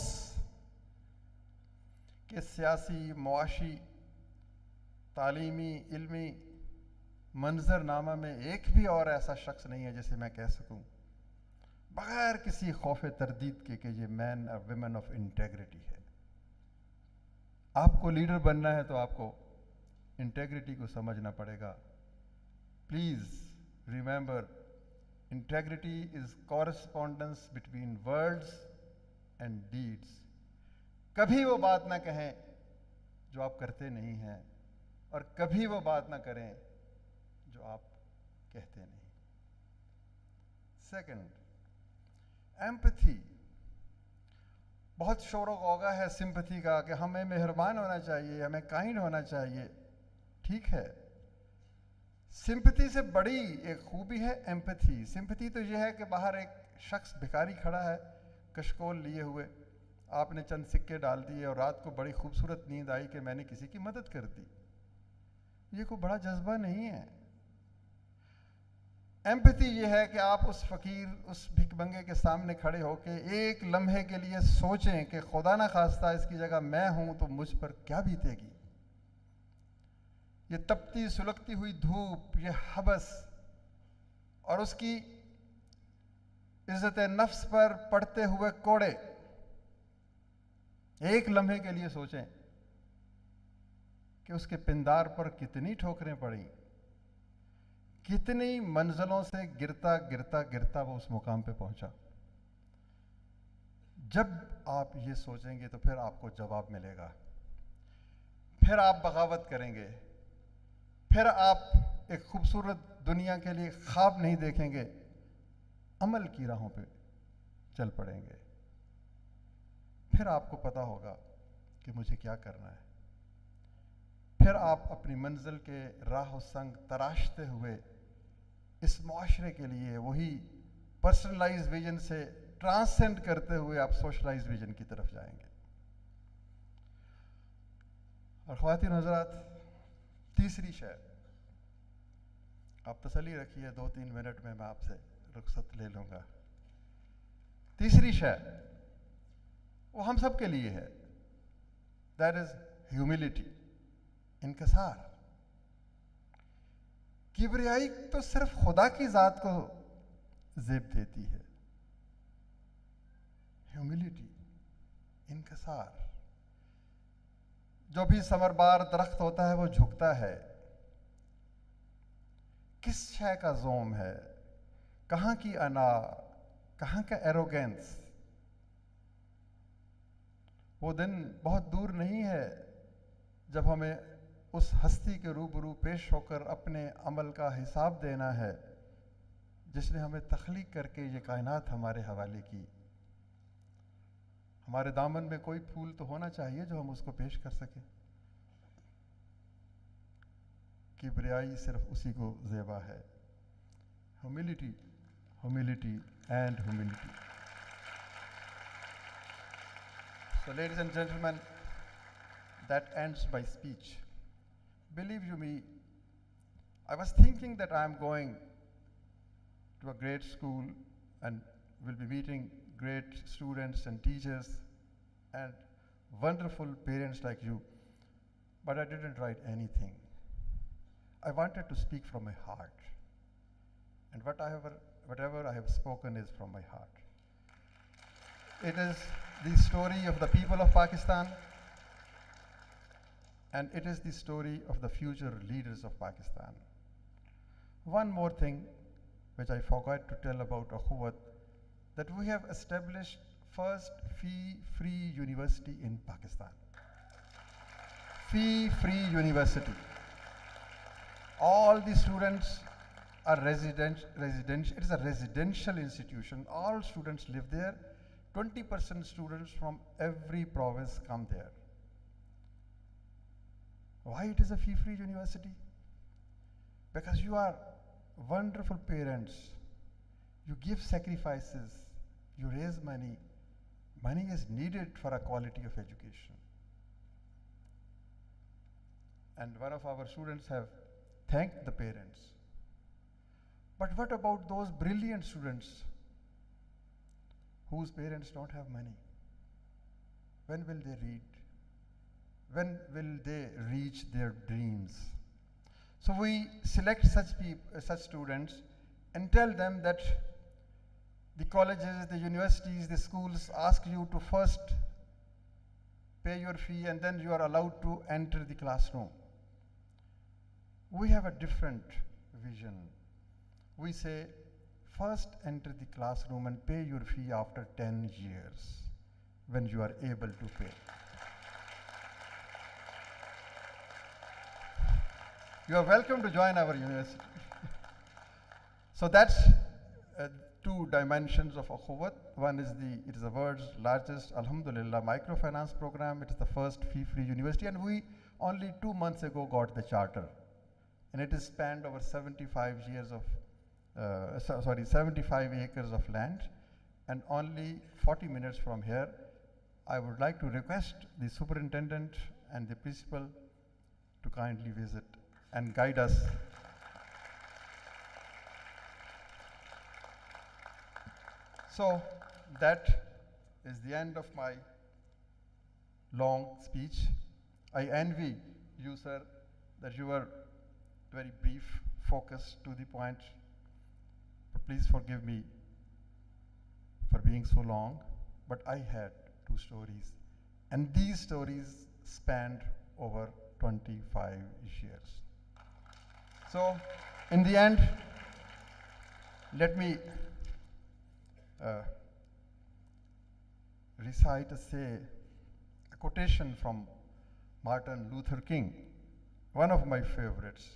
कि सियासी, मुआशी, तालीमी, इल्मी मंजरनामा में एक भी और ऐसा शख्स नहीं है जिसे मैं कह सकूं बगैर किसी खौफ तरदीद के कि ये मैन और विमेन ऑफ इंटेग्रिटी है। आपको लीडर बनना है तो आपको इंटेग्रिटी को समझना पड़ेगा। Please remember, integrity is correspondence between words and deeds. कभी वो बात ना कहें जो आप करते नहीं हैं, और कभी वो बात ना करें जो आप कहते नहीं। Second, empathy. बहुत शोर गौगा है सिंपैथी का कि हमें मेहरबान होना चाहिए, हमें काइंड होना चाहिए। ठीक है, सिंपैथी से बड़ी एक खूबी है एम्पैथी। सिंपैथी तो यह है कि बाहर एक शख्स भिखारी खड़ा है कशकोल लिए हुए, आपने चंद सिक्के डाल दिए और रात को बड़ी खूबसूरत नींद आई कि मैंने किसी की मदद कर दी। ये कोई बड़ा जज्बा नहीं है। एम्पैथी ये है कि आप उस फकीर, उस भिखमंगे के सामने खड़े होकर एक लम्हे के लिए सोचें कि खुदा ना खास्ता इसकी जगह मैं हूं तो मुझ पर क्या बीतेगी। ये तपती सुलगती हुई धूप, ये हबस और उसकी इज्जत नफ्स पर पड़ते हुए कोड़े, एक लम्हे के लिए सोचें कि उसके पिंदार पर कितनी ठोकरें पड़ी, कितनी मंजिलों से गिरता गिरता गिरता वो उस मुकाम पे पहुंचा। जब आप ये सोचेंगे तो फिर आपको जवाब मिलेगा, फिर आप बगावत करेंगे, फिर आप एक खूबसूरत दुनिया के लिए ख्वाब नहीं देखेंगे, अमल की राहों पे चल पड़ेंगे। फिर आपको पता होगा कि मुझे क्या करना है। फिर आप अपनी मंजिल के राह संग तराशते हुए इस मुआशरे के लिए वही पर्सनलाइज विजन से ट्रांसेंड करते हुए आप सोशलाइज विजन की तरफ जाएंगे। और ख्वातीन हज़रात, तीसरी शय, आप तसल्ली रखिए, 2-3 मिनट में मैं आपसे रुखसत ले लूंगा। तीसरी शय वो हम सब के लिए है। That is humility, इनकसार. किबरियाई तो सिर्फ खुदा की ज़ात को ज़ेब देती है. ह्यूमिलिटी, इनकसार. जो भी समरबार दरख्त होता है वो झुकता है. किस शय का जोम है, कहाँ की अना, कहाँ का एरोगेंस. वो दिन बहुत दूर नहीं है जब हमें उस हस्ती के रूबरू पेश होकर अपने अमल का हिसाब देना है जिसने हमें तख्लीक करके ये कायनात हमारे हवाले की. हमारे दामन में कोई फूल तो होना चाहिए जो हम उसको पेश कर सकें. किबरियाई सिर्फ उसी को ज़ेबा है. Humility, humility and humility. So ladies and gentlemen, that ends my speech. Believe you me, I was thinking that I am going to a great school and will be meeting great students and teachers and wonderful parents like you, but I didn't write anything. I wanted to speak from my heart, and whatever I have spoken is from my heart. It is the story of the people of Pakistan, and it is the story of the future leaders of Pakistan. One more thing which I forgot to tell about Akhuwat, that we have established first fee-free university in Pakistan. Fee-free university. All the students are residential. It is a residential institution. All students live there. 20% students from every province come there. Why it is a fee-free university? Because you are wonderful parents. You give sacrifices. You raise money. Money is needed for a quality of education. And one of our students have thanked the parents. But what about those brilliant students whose parents don't have money? When will they read? When will they reach their dreams? So we select such students and tell them that the colleges, the universities, the schools ask you to first pay your fee and then you are allowed to enter the classroom. We have a different vision. We say, first enter the classroom and pay your fee after 10 years when you are able to pay. You are welcome to join our university. So that's two dimensions of Akhuwat. One is it is the world's largest, alhamdulillah, microfinance program. It is the first fee-free university, and we only 2 months ago got the charter. And it is spanned over 75 years of, 75 acres of land, and only 40 minutes from here. I would like to request the superintendent and the principal to kindly visit and guide us. So that is the end of my long speech. I envy you, sir, that you were very brief, focused, to the point. But please forgive me for being so long, but I had 2 stories, and these stories spanned over 25 years. So, in the end, let me recite a quotation from Martin Luther King, one of my favorites.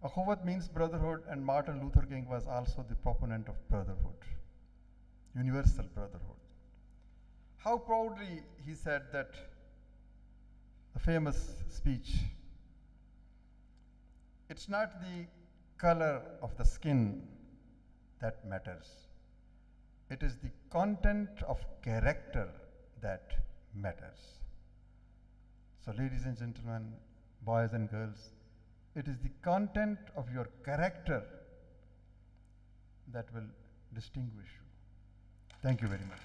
Akhuwat means brotherhood, and Martin Luther King was also the proponent of brotherhood, universal brotherhood. How proudly he said that, the famous speech, it's not the color of the skin that matters. It is the content of character that matters. So ladies and gentlemen, boys and girls, it is the content of your character that will distinguish you. Thank you very much.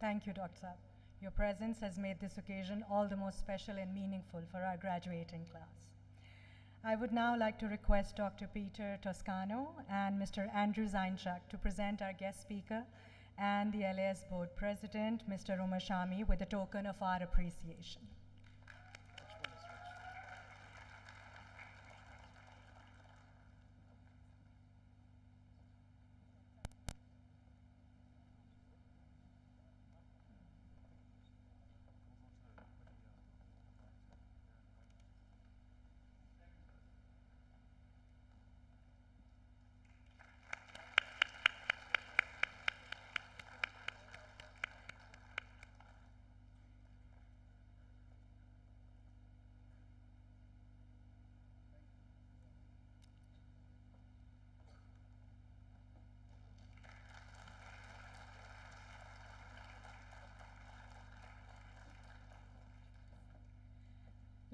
Thank you, Dr. Saab. Your presence has made this occasion all the more special and meaningful for our graduating class. I would now like to request Dr. Peter Toscano and Mr. Andrew Zainchak to present our guest speaker and the LAS Board President, Mr. Umar Shami, with a token of our appreciation.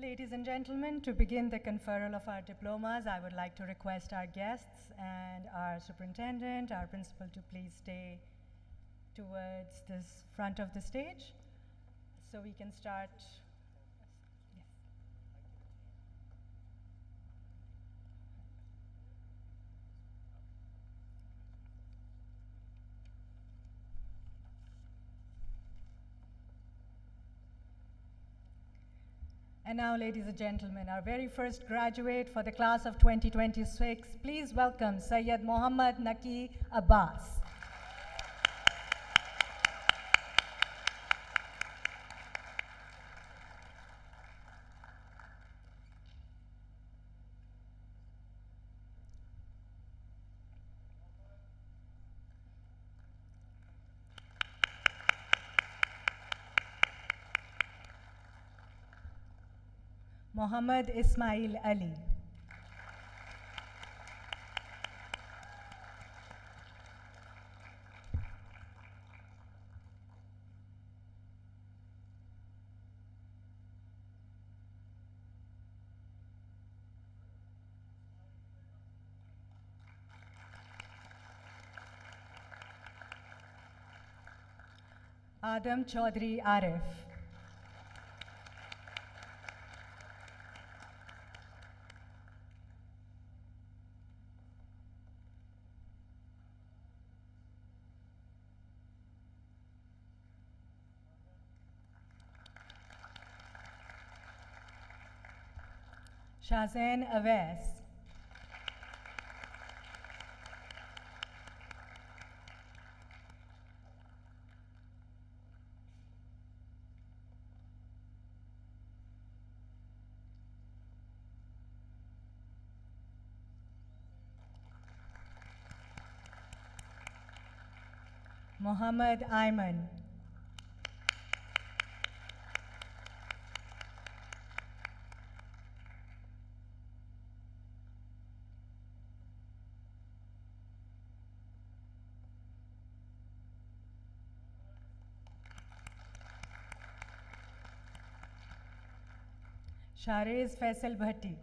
Ladies and gentlemen, to begin the conferral of our diplomas, I would like to request our guests and our superintendent, our principal, to please stay towards this front of the stage so we can start. Yes. And now, ladies and gentlemen, our very first graduate for the class of 2026, please welcome Syed Mohammad Naqi Abbas. Muhammad Ismail Ali. Adam Chaudhry Arif. Shahzain Awais. Muhammad Ayman. Sharez Faisal Bhatti.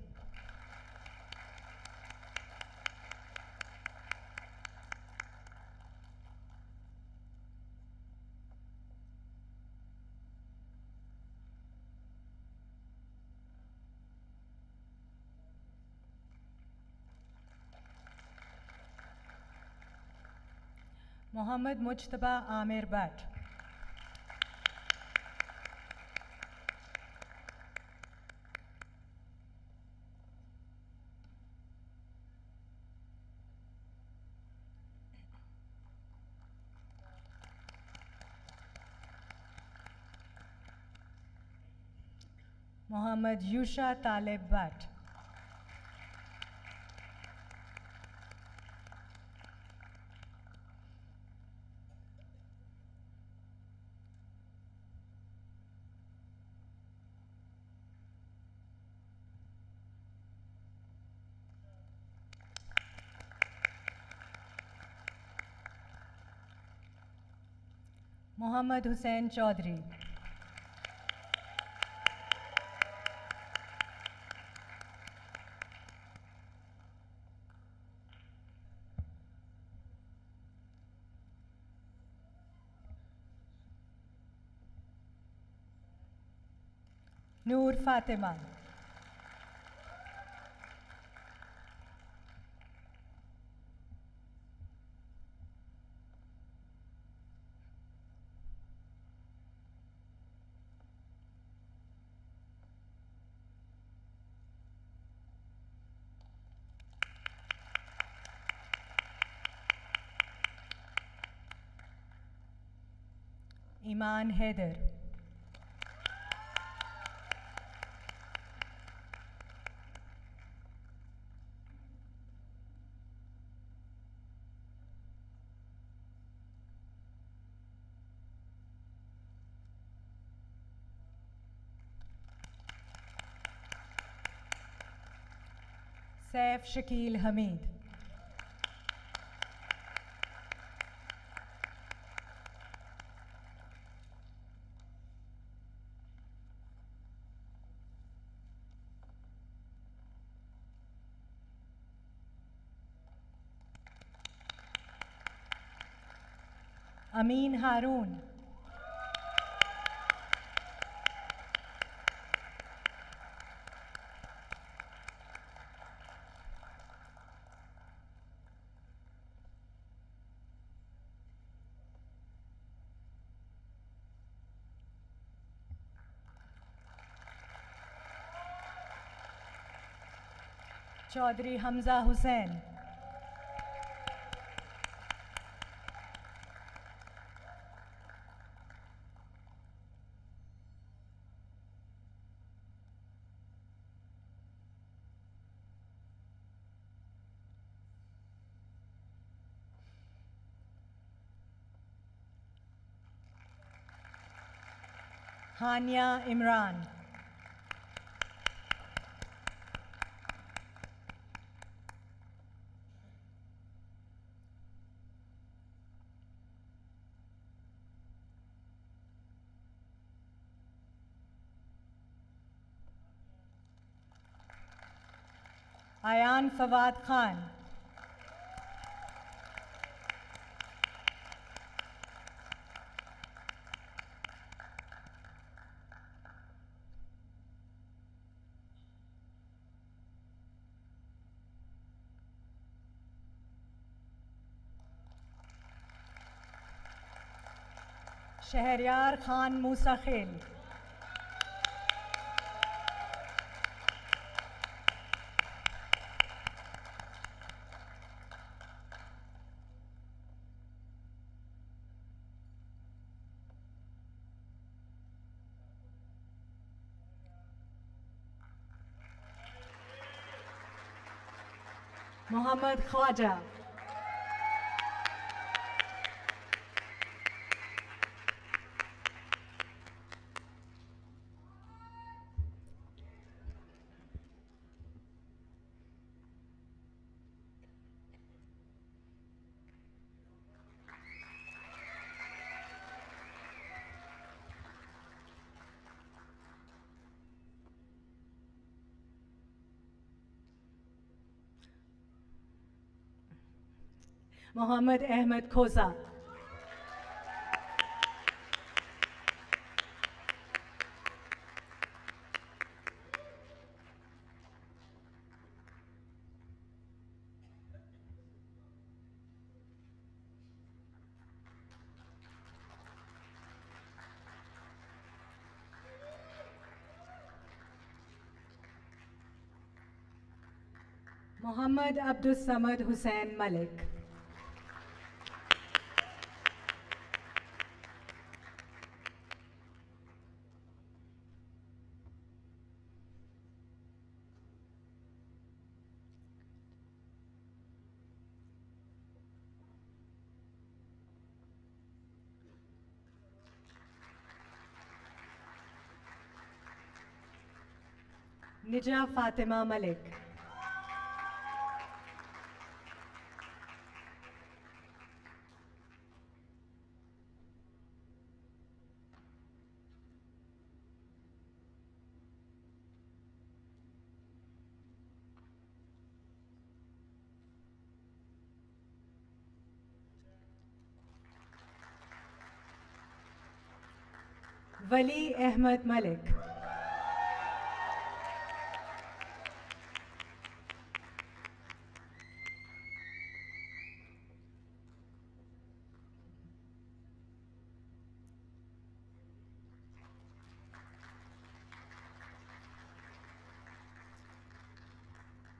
Muhammad Mujtaba Amir Bhatt. Muhammad Yusha Taleb Bhatt. Muhammad Hussain Chaudhry. Noor Fatima. Iman Haider. Saif Shakil Hamid. Amin Haroon. Chaudhry Hamza Hussain. Hania Imran. Ayan Fawad Khan. Shahryar Khan Musa Khel. Muhammad Khwaja. Muhammad Ahmed Khoza. Muhammad Abdul Samad Hussain Malik. Nija Fatima Malik. Wali Ahmed Malik.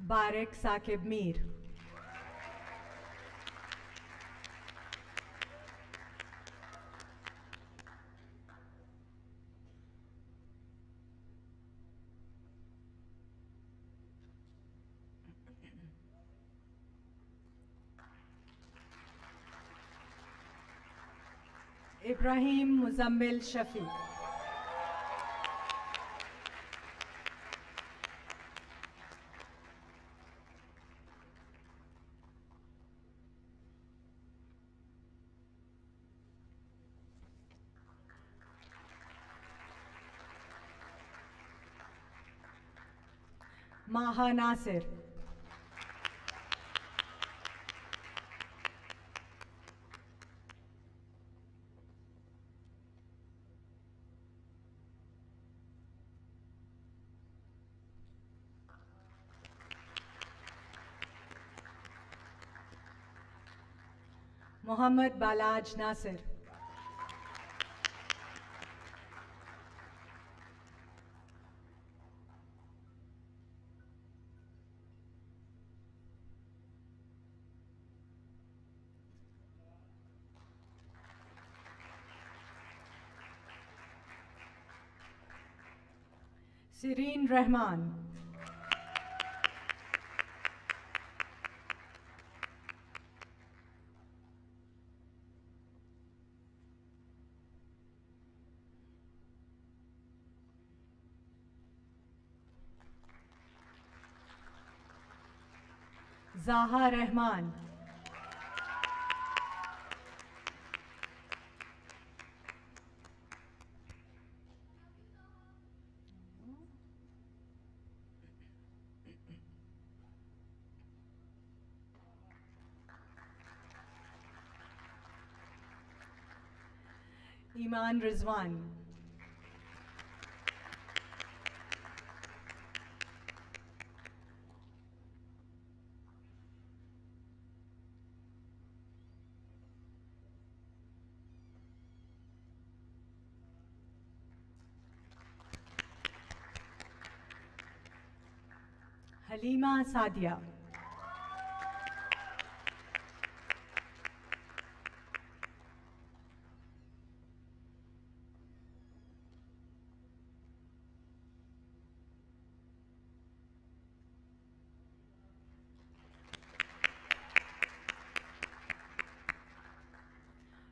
Barak Saqib Mir. Ibrahim Muzammil Shafiq. Maha Nasir. Muhammad Balaj Nasir. Sireen Rahman. Zaha Rahman. Iman Rizwan. Halima Sadia.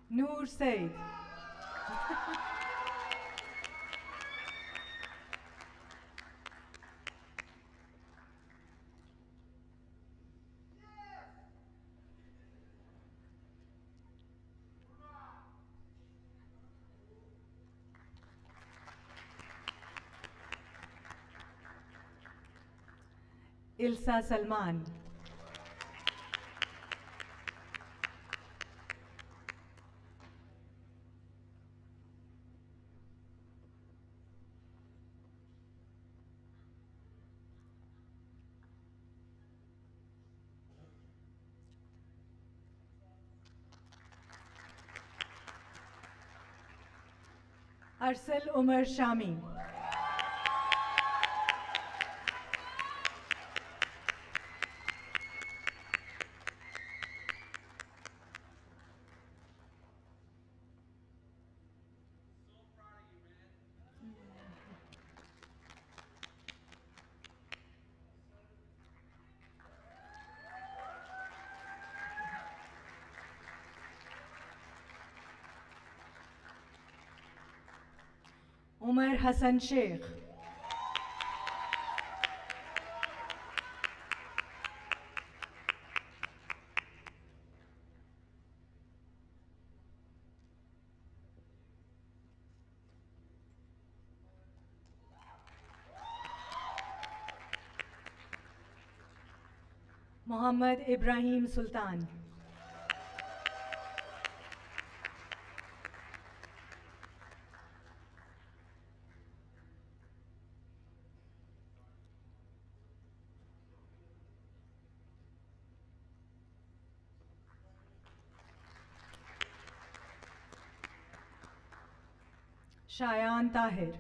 Noor Said. Ilsa Salman. Arsal Umar Shami. Umar Hassan Sheikh. Muhammad Ibrahim Sultan. Shayan Tahir.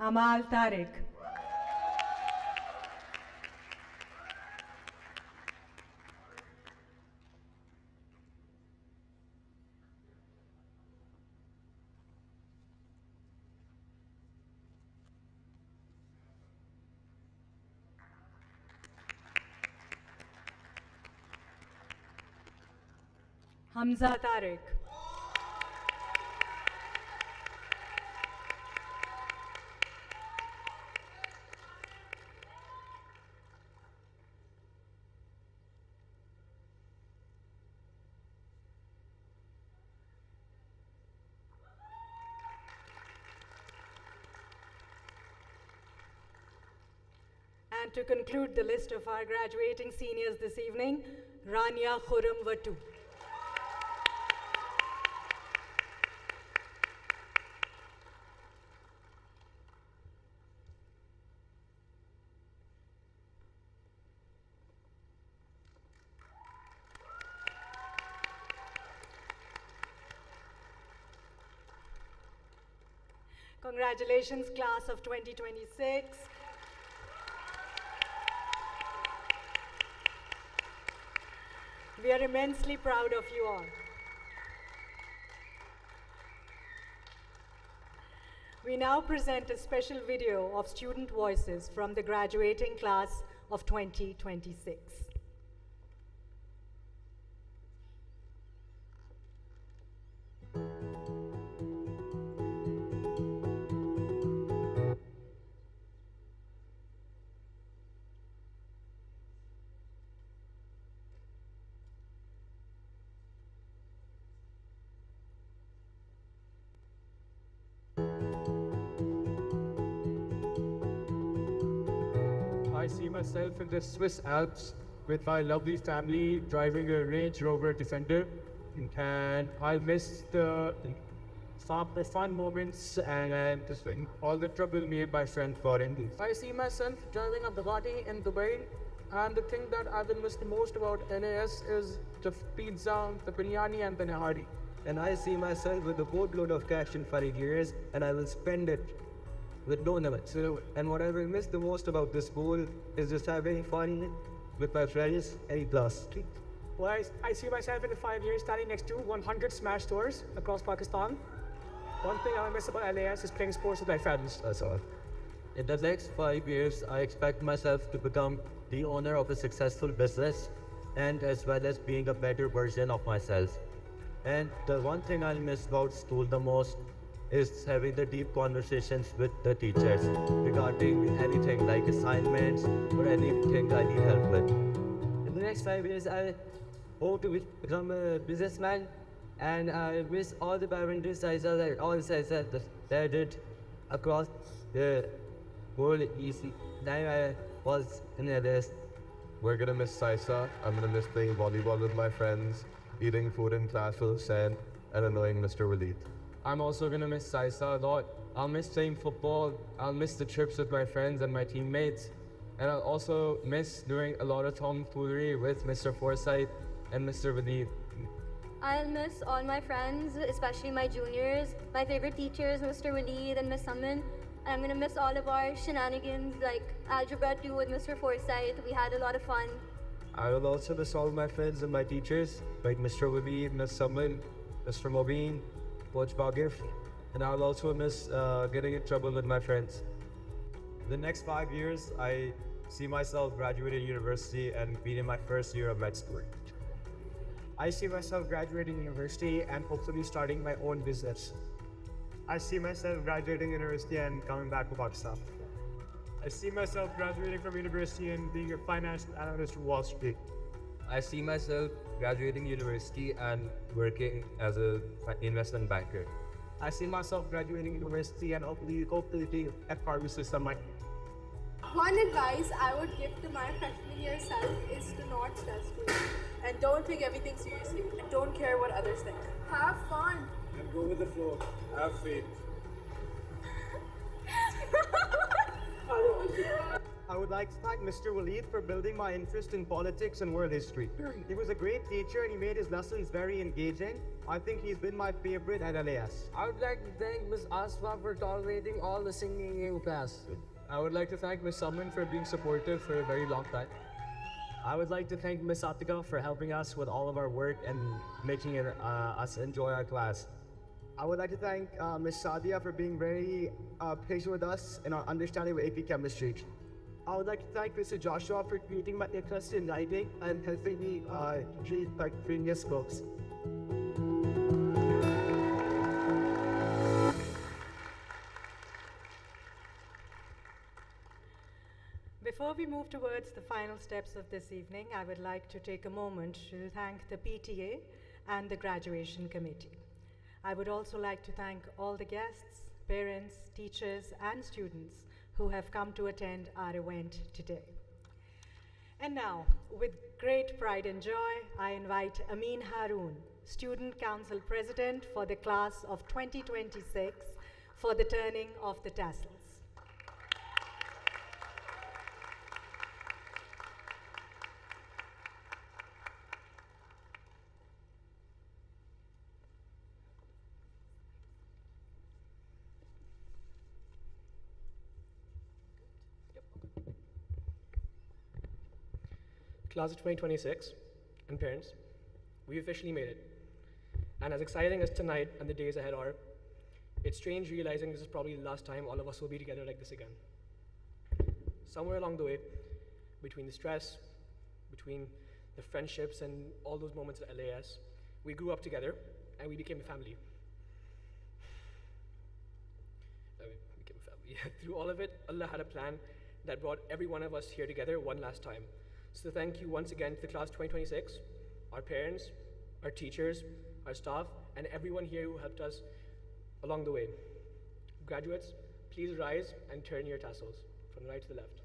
Amal Tariq. Hamza Tariq. And to conclude the list of our graduating seniors this evening, Rania Khurram Wattu. Congratulations, class of 2026. We are immensely proud of you all. We now present a special video of student voices from the graduating class of 2026. I see myself in the Swiss Alps with my lovely family driving a Range Rover Defender, and I'll miss the fun moments and all the trouble me and my friends got into. I see myself driving a Bugatti in Dubai, and the thing that I will miss the most about NAS is the pizza, the biryani, and the nahari. And I see myself with a boatload of cash in 5 years, and I will spend it with no limits. And what I will miss the most about this school is just having fun with my friends and class. Well, I see myself in 5 years standing next to 100 Smash stores across Pakistan. One thing I miss about LAS is playing sports with my friends. That's all. In the next 5 years, I expect myself to become the owner of a successful business, and as well as being a better version of myself. And the one thing I'll miss about school the most is having the deep conversations with the teachers regarding anything like assignments or anything I need help with. In the next 5 years, I hope to become a businessman, and I miss all the parents I saw that I did across the whole easy time I was in LS. We're gonna miss Saisa. I'm gonna miss playing volleyball with my friends, eating food in class with Hussein, and annoying Mr. Walid. I'm also gonna miss Saisa a lot. I'll miss playing football, I'll miss the trips with my friends and my teammates, and I'll also miss doing a lot of tomfoolery with Mr. Forsyth and Mr. Walid. I'll miss all my friends, especially my juniors, my favorite teachers, Mr. Walid and Miss Summon. I'm gonna miss all of our shenanigans like Algebra 2 with Mr. Forsyth. We had a lot of fun. I will also miss all my friends and my teachers, like Mr. Walid, Miss Summon, Mr. Mobeen, Coach Bagif, and I'll also miss getting in trouble with my friends. The next 5 years, I see myself graduating university and being in my first year of med school. I see myself graduating university and hopefully starting my own business. I see myself graduating university and coming back to Pakistan. I see myself graduating from university and being a financial analyst at Wall Street. I see myself graduating university and working as an investment banker. I see myself graduating university and hopefully being a pharmacist on my. One advice I would give to my freshman year self is to not stress too much and don't take everything seriously and don't care what others think. Have fun and go with the flow. Have faith. I would like to thank Mr. Waleed for building my interest in politics and world history. He was a great teacher and he made his lessons very engaging. I think he's been my favorite at LAS. I would like to thank Ms. Asfa for tolerating all the singing in class. I would like to thank Ms. Saman for being supportive for a very long time. I would like to thank Ms. Atika for helping us with all of our work and making us enjoy our class. I would like to thank Ms. Sadia for being very patient with us in our understanding of AP Chemistry. I would like to thank Mr. Joshua for creating my interest in writing and helping me read like previous books. Before we move towards the final steps of this evening, I would like to take a moment to thank the PTA and the graduation committee. I would also like to thank all the guests, parents, teachers, and students who have come to attend our event today. And now, with great pride and joy, I invite Amin Haroon, Student Council President for the class of 2026, for the turning of the tassels. Class of 2026 and parents, we officially made it. And as exciting as tonight and the days ahead are, it's strange realizing this is probably the last time all of us will be together like this again. Somewhere along the way, between the stress, between the friendships and all those moments at LAS, we grew up together and we became a family. Through all of it, Allah had a plan that brought every one of us here together one last time. So thank you once again to the class 2026, our parents, our teachers, our staff, and everyone here who helped us along the way. Graduates, please rise and turn your tassels from the right to the left.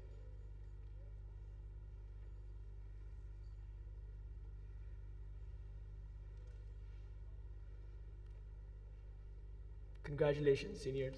Congratulations, seniors.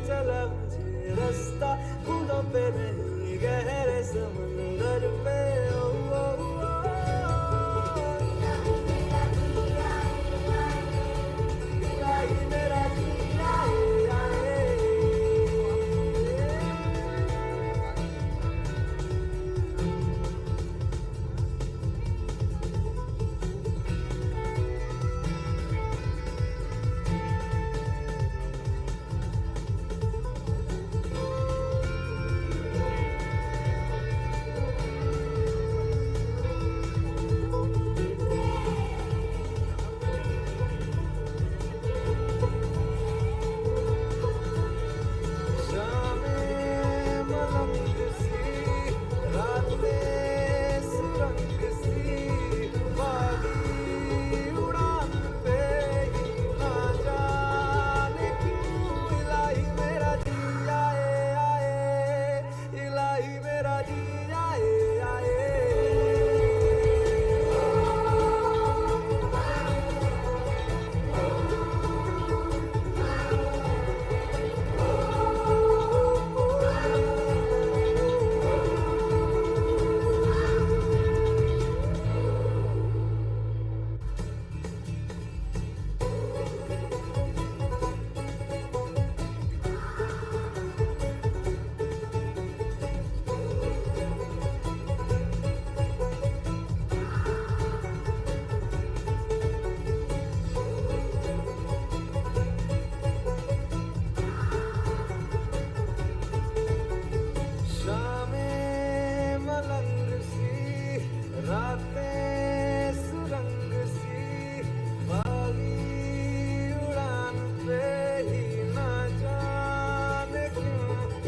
चला मुझे रास्ता बूंदों पे नहीं गहरे समंदर पे